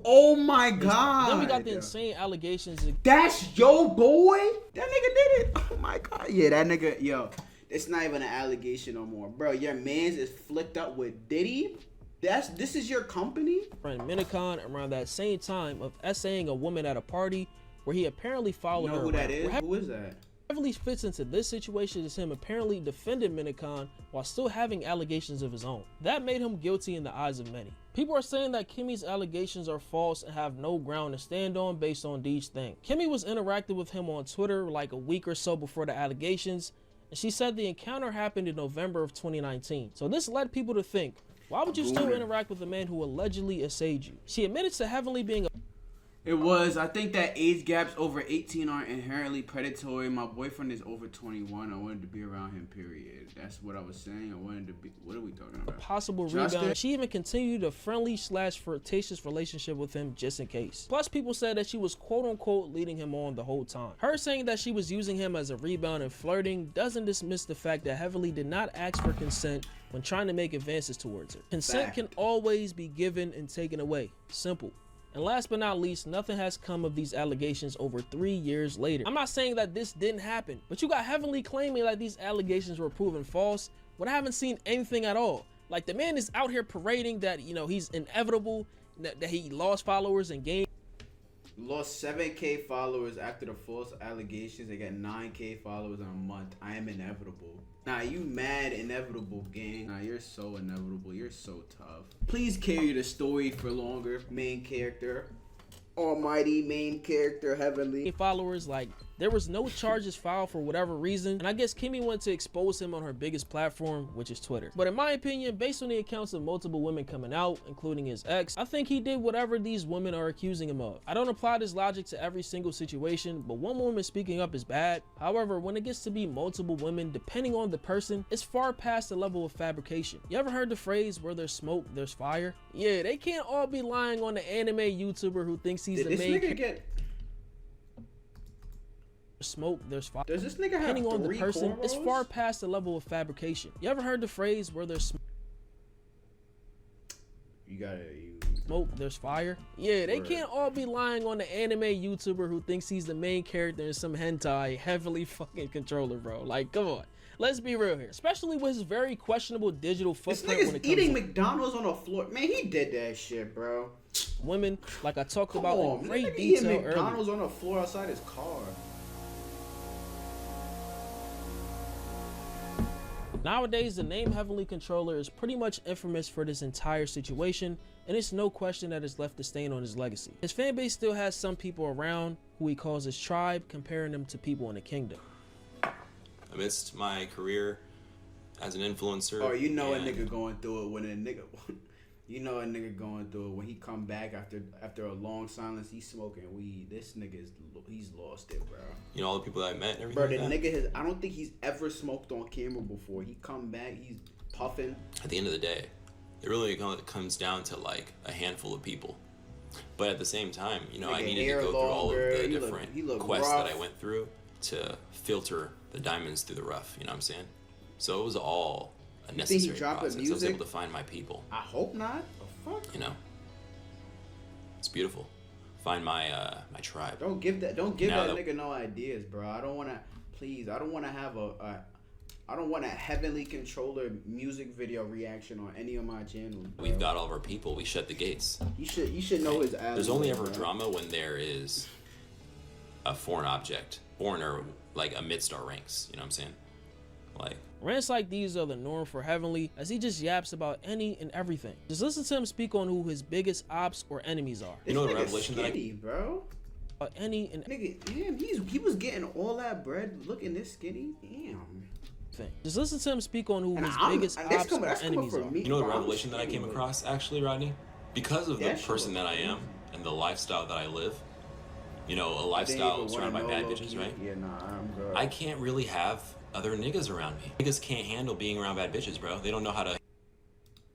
Oh my god. Then we got the insane allegations. That's your boy? That nigga did it. Oh my god. Yeah, that nigga, yo. It's not even an allegation no more. Bro, your mans is flicked up with Diddy? This is your company? Friend Minikon around that same time of essaying a woman at a party where he apparently followed her. You know who that is? Who is that? Heavily fits into this situation is him apparently defending Minikon while still having allegations of his own. That made him guilty in the eyes of many. People are saying that Kimmy's allegations are false and have no ground to stand on based on these things. Kimmy was interacting with him on Twitter like a week or so before the allegations, and she said the encounter happened in November of 2019. So this led people to think, why would you still interact with a man who allegedly essayed you? She admitted to Heavenly being a It was. I think that age gaps over 18 are inherently predatory. My boyfriend is over 21. I wanted to be around him, period. That's what I was saying. I wanted to be... What are we talking about? Possible Justin? rebound. She even continued a friendly/flirtatious relationship with him just in case. Plus, people said that she was quote-unquote leading him on the whole time. Her saying that she was using him as a rebound and flirting doesn't dismiss the fact that Heavenly did not ask for consent when trying to make advances towards her. Consent can always be given and taken away. Simple. And last but not least, nothing has come of these allegations over 3 years later. I'm not saying that this didn't happen, but you got Heavenly claiming that these allegations were proven false when I haven't seen anything at all. Like, the man is out here parading that, you know, he's inevitable, that he lost followers and gained. Lost 7K followers after the false allegations. They got 9K followers in a month. I am inevitable. Nah, you mad inevitable, gang. Nah, you're so inevitable. You're so tough. Please carry the story for longer. Main character. Almighty main character, Heavenly. Followers, like, there was no charges filed for whatever reason, and I guess Kimmy wanted to expose him on her biggest platform, which is Twitter. But in my opinion, based on the accounts of multiple women coming out, including his ex, I think he did whatever these women are accusing him of. I don't apply this logic to every single situation, but one woman speaking up is bad. However, when it gets to be multiple women, depending on the person, it's far past the level of fabrication. You ever heard the phrase, where there's smoke, there's fire? Yeah, they can't all be lying on the anime YouTuber who thinks he's the main character. Smoke, there's fire. Does this nigga have depending on the three person, cornrows? it's far past the level of fabrication. You ever heard the phrase, where there's smoke, there's fire? Yeah, they can't all be lying on the anime YouTuber who thinks he's the main character in some hentai Heavenly fucking controller, bro. Like, come on. Let's be real here. Especially with his very questionable digital footprint. This when it nigga's comes eating to McDonald's on the floor. Man, he did that shit, bro. women, like I talked Come about on, in man. great Nigga eating detail McDonald's earlier. on the floor outside his car. Nowadays, the name Heavenly Controller is pretty much infamous for this entire situation, and it's no question that it's left a stain on his legacy. His fanbase still has some people around who he calls his tribe, comparing them to people in the kingdom. Amidst my career as an influencer. Oh, you know a nigga going through it when a nigga, you know a nigga going through it when he come back after a long silence. He's smoking weed. This nigga he's lost it, bro. You know all the people that I met and everything. Bro, the like nigga has. I don't think he's ever smoked on camera before. He come back, he's puffing. At the end of the day, it really comes down to like a handful of people. But at the same time, you know, Nigga I needed hair to go through all of longer, the he different look quests rough. that I went through to filter the diamonds through the rough. You know what I'm saying? So it was all a You think he necessary dropping process. I was music? able to find my people. I hope not. The fuck? You know, it's beautiful. Find my my tribe. Don't give that Now that- nigga no ideas, bro. I don't wanna. Please, I don't wanna have I don't want a Heavenly Controller music video reaction on any of my channels. Bro. We've got all of our people. We shut the gates. You should know his ass. There's only ever drama when there is a foreign object, foreigner, like amidst our ranks. You know what I'm saying? Like, Rants like these are the norm for Heavenly, as he just yaps about any and everything. Just listen to him speak on who his biggest ops or enemies are. you know the revelation skinny, bro. Any and Nigga, damn, he was getting all that bread looking this skinny. Damn. thing. Just listen to him speak on who And his I'm- biggest and that's ops coming- or that's coming enemies from are. me. you know the Bro, I'm revelation that I skinny, came but- across, actually, Rodney? Because of the That shit person look that I am and the lifestyle that I live, you know, a I didn't lifestyle even surrounded by wanna bad know, bitches, low-key. right? Yeah, nah, I'm good. I can't really have other niggas around me. Niggas can't handle being around bad bitches, bro. They don't know how to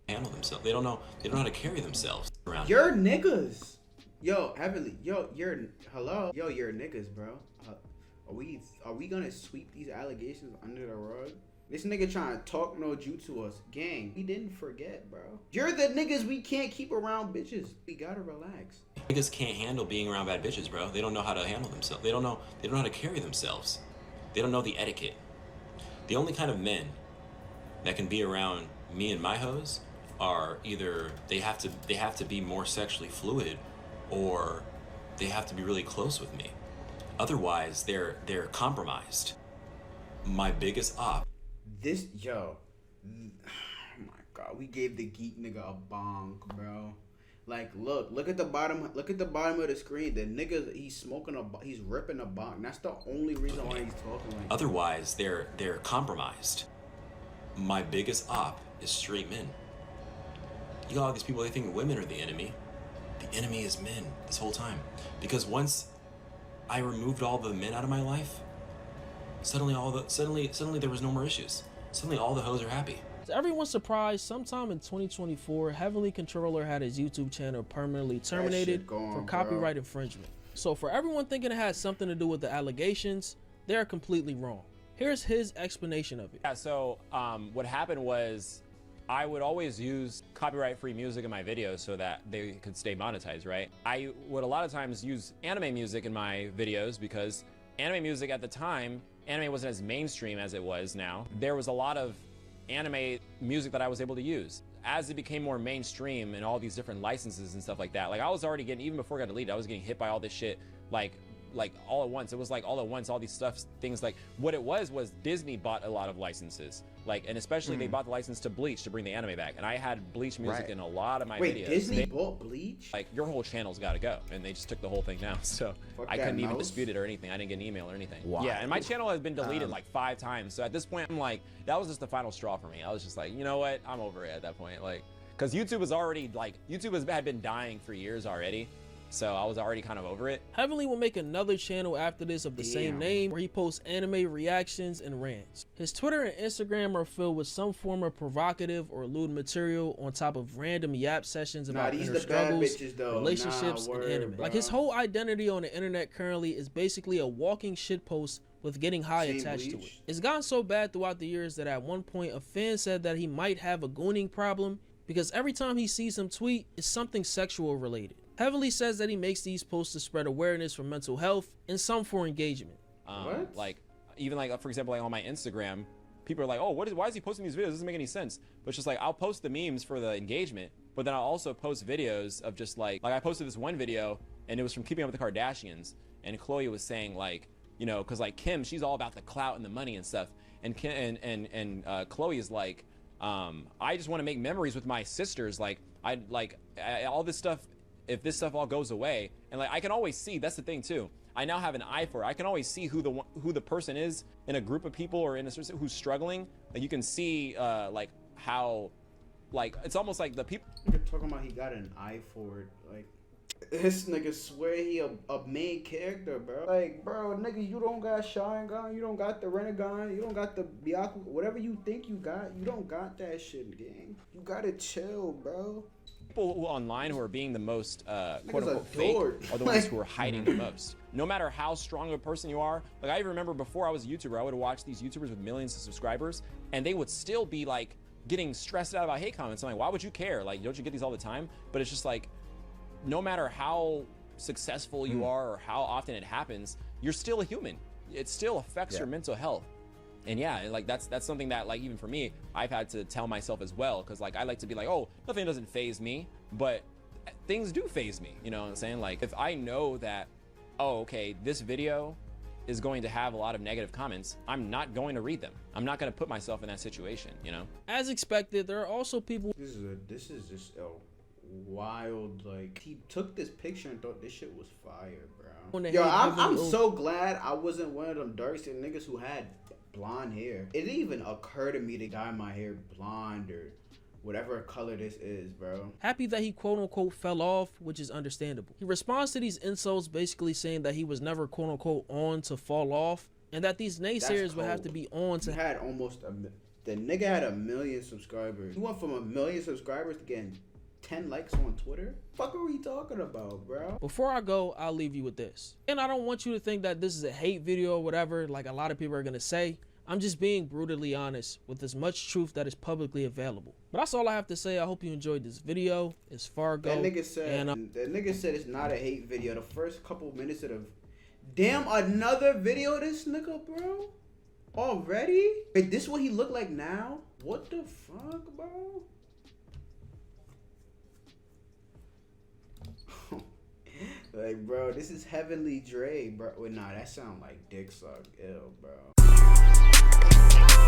handle themselves. They don't know how to carry themselves around. You're niggas. Yo, Heavenly. Yo, you're niggas, bro. Are we gonna sweep these allegations under the rug? This nigga trying to talk no Jew to us. Gang, we didn't forget, bro. You're the niggas we can't keep around bitches. We gotta relax. Niggas can't handle being around bad bitches, bro. They don't know how to handle themselves. They don't know how to carry themselves. They don't know the etiquette. The only kind of men that can be around me and my hoes are either they have to be more sexually fluid, or they have to be really close with me. Otherwise, they're compromised. My biggest op. Oh my god, we gave the geek nigga a bong, bro. Like, look at the bottom of the screen. The nigga, he's ripping a bong. That's the only reason why he's talking like that. Otherwise, they're compromised. My biggest op is straight men. You got all these people, they think women are the enemy. The enemy is men this whole time. Because once I removed all the men out of my life, suddenly there was no more issues. Suddenly all the hoes are happy. To everyone's surprise, sometime in 2024, Heavenly Controller had his YouTube channel permanently terminated for copyright infringement. So for everyone thinking it had something to do with the allegations, they are completely wrong. Here's his explanation of it. Yeah, so what happened was I would always use copyright-free music in my videos so that they could stay monetized, right? I would a lot of times use anime music in my videos because anime music at the time, anime wasn't as mainstream as it was now. There was a lot of anime music that I was able to use. As it became more mainstream and all these different licenses and stuff like that, like I was already getting, even before it got deleted, I was getting hit by all this shit like all at once. It was like all at once, all these things like what it was Disney bought a lot of licenses, like, and especially they bought the license to Bleach to bring the anime back, and I had Bleach music in a lot of my videos. Disney bought Bleach? Like, your whole channel's got to go, and they just took the whole thing down. So I couldn't even dispute it or anything. I didn't get an email or anything. Wow. Yeah, and my channel has been deleted like 5 times. So at this point, I'm like, that was just the final straw for me. I was just like, you know what? I'm over it at that point. Like, because YouTube was already like, had been dying for years already. So I was already kind of over it. Heavenly will make another channel after this of the same name where he posts anime reactions and rants. His Twitter and Instagram are filled with some form of provocative or lewd material on top of random yap sessions about inner struggles, relationships, and anime. Like, his whole identity on the internet currently is basically a walking shitpost with getting high attached to it. It's gotten so bad throughout the years that at one point a fan said that he might have a gooning problem because every time he sees him tweet, it's something sexual related. Heavenly says that he makes these posts to spread awareness for mental health and some for engagement. Like, even like, for example, like on my Instagram, people are like, oh, why is he posting these videos? It doesn't make any sense. But it's just like, I'll post the memes for the engagement, but then I'll also post videos of just like I posted this one video and it was from Keeping Up with the Kardashians. And Chloe was saying like, you know, cause like Kim, she's all about the clout and the money and stuff. And Kim and Chloe is like, I just want to make memories with my sisters. Like all this stuff, if this stuff all goes away, and like I can always see, that's the thing too, I now have an eye for it. I can always see who the person is in a group of people or in a certain who's struggling. Like you can see like how, like it's almost like the people. You're talking about he got an eye for it. Like this nigga swear he a main character, bro. Like, bro, nigga, you don't got Sharingan, you don't got the Renegon, you don't got the Byakugan, whatever you think you got, you don't got that shit, gang. You gotta chill, bro. People who online who are being the most quote unquote fake are the ones who are hiding the most. No matter how strong of a person you are, like I even remember before I was a YouTuber, I would watch these YouTubers with millions of subscribers, and they would still be like getting stressed out about hate comments. I'm like, why would you care? Like, don't you get these all the time? But it's just like, no matter how successful you are or how often it happens, you're still a human. It still affects your mental health. And yeah, like that's something that, like, even for me, I've had to tell myself as well, because like I like to be like, oh, nothing doesn't faze me, but things do faze me, you know what I'm saying? Like, if I know that, oh, okay, this video is going to have a lot of negative comments, I'm not going to read them. I'm not going to put myself in that situation, you know? As expected, there are also people. This is just a wild, like, he took this picture and thought this shit was fire, bro. Yo, I'm so glad I wasn't one of them dark-skinned niggas who had blonde hair. It didn't even occur to me to dye my hair blonde or whatever color this is, bro. Happy that he quote unquote fell off, which is understandable. He responds to these insults basically saying that he was never quote unquote on to fall off, and that these naysayers would have to be on to. He had almost the nigga had 1 million subscribers. He went from 1 million subscribers to getting 10 likes on Twitter. Fuck are we talking about, bro? Before I go, I'll leave you with this. And I don't want you to think that this is a hate video or whatever, like a lot of people are gonna say. I'm just being brutally honest with as much truth that is publicly available. But that's all I have to say. I hope you enjoyed this video. It's Fargo. That nigga said it's not a hate video. The first couple minutes of the... Damn, another video of this nigga, bro? Already? Wait, this what he look like now? What the fuck, bro? Like, bro, this is Heavenly Dre, bro. Wait, nah, that sound like dick suck. Ew, bro.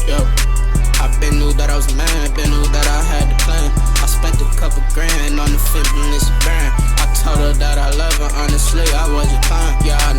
Yo, I been knew that I was a man, been knew that I had the plan. I spent a couple grand on the fit, and it's a brand. I told her that I love her, honestly, I wasn't fine. Yeah,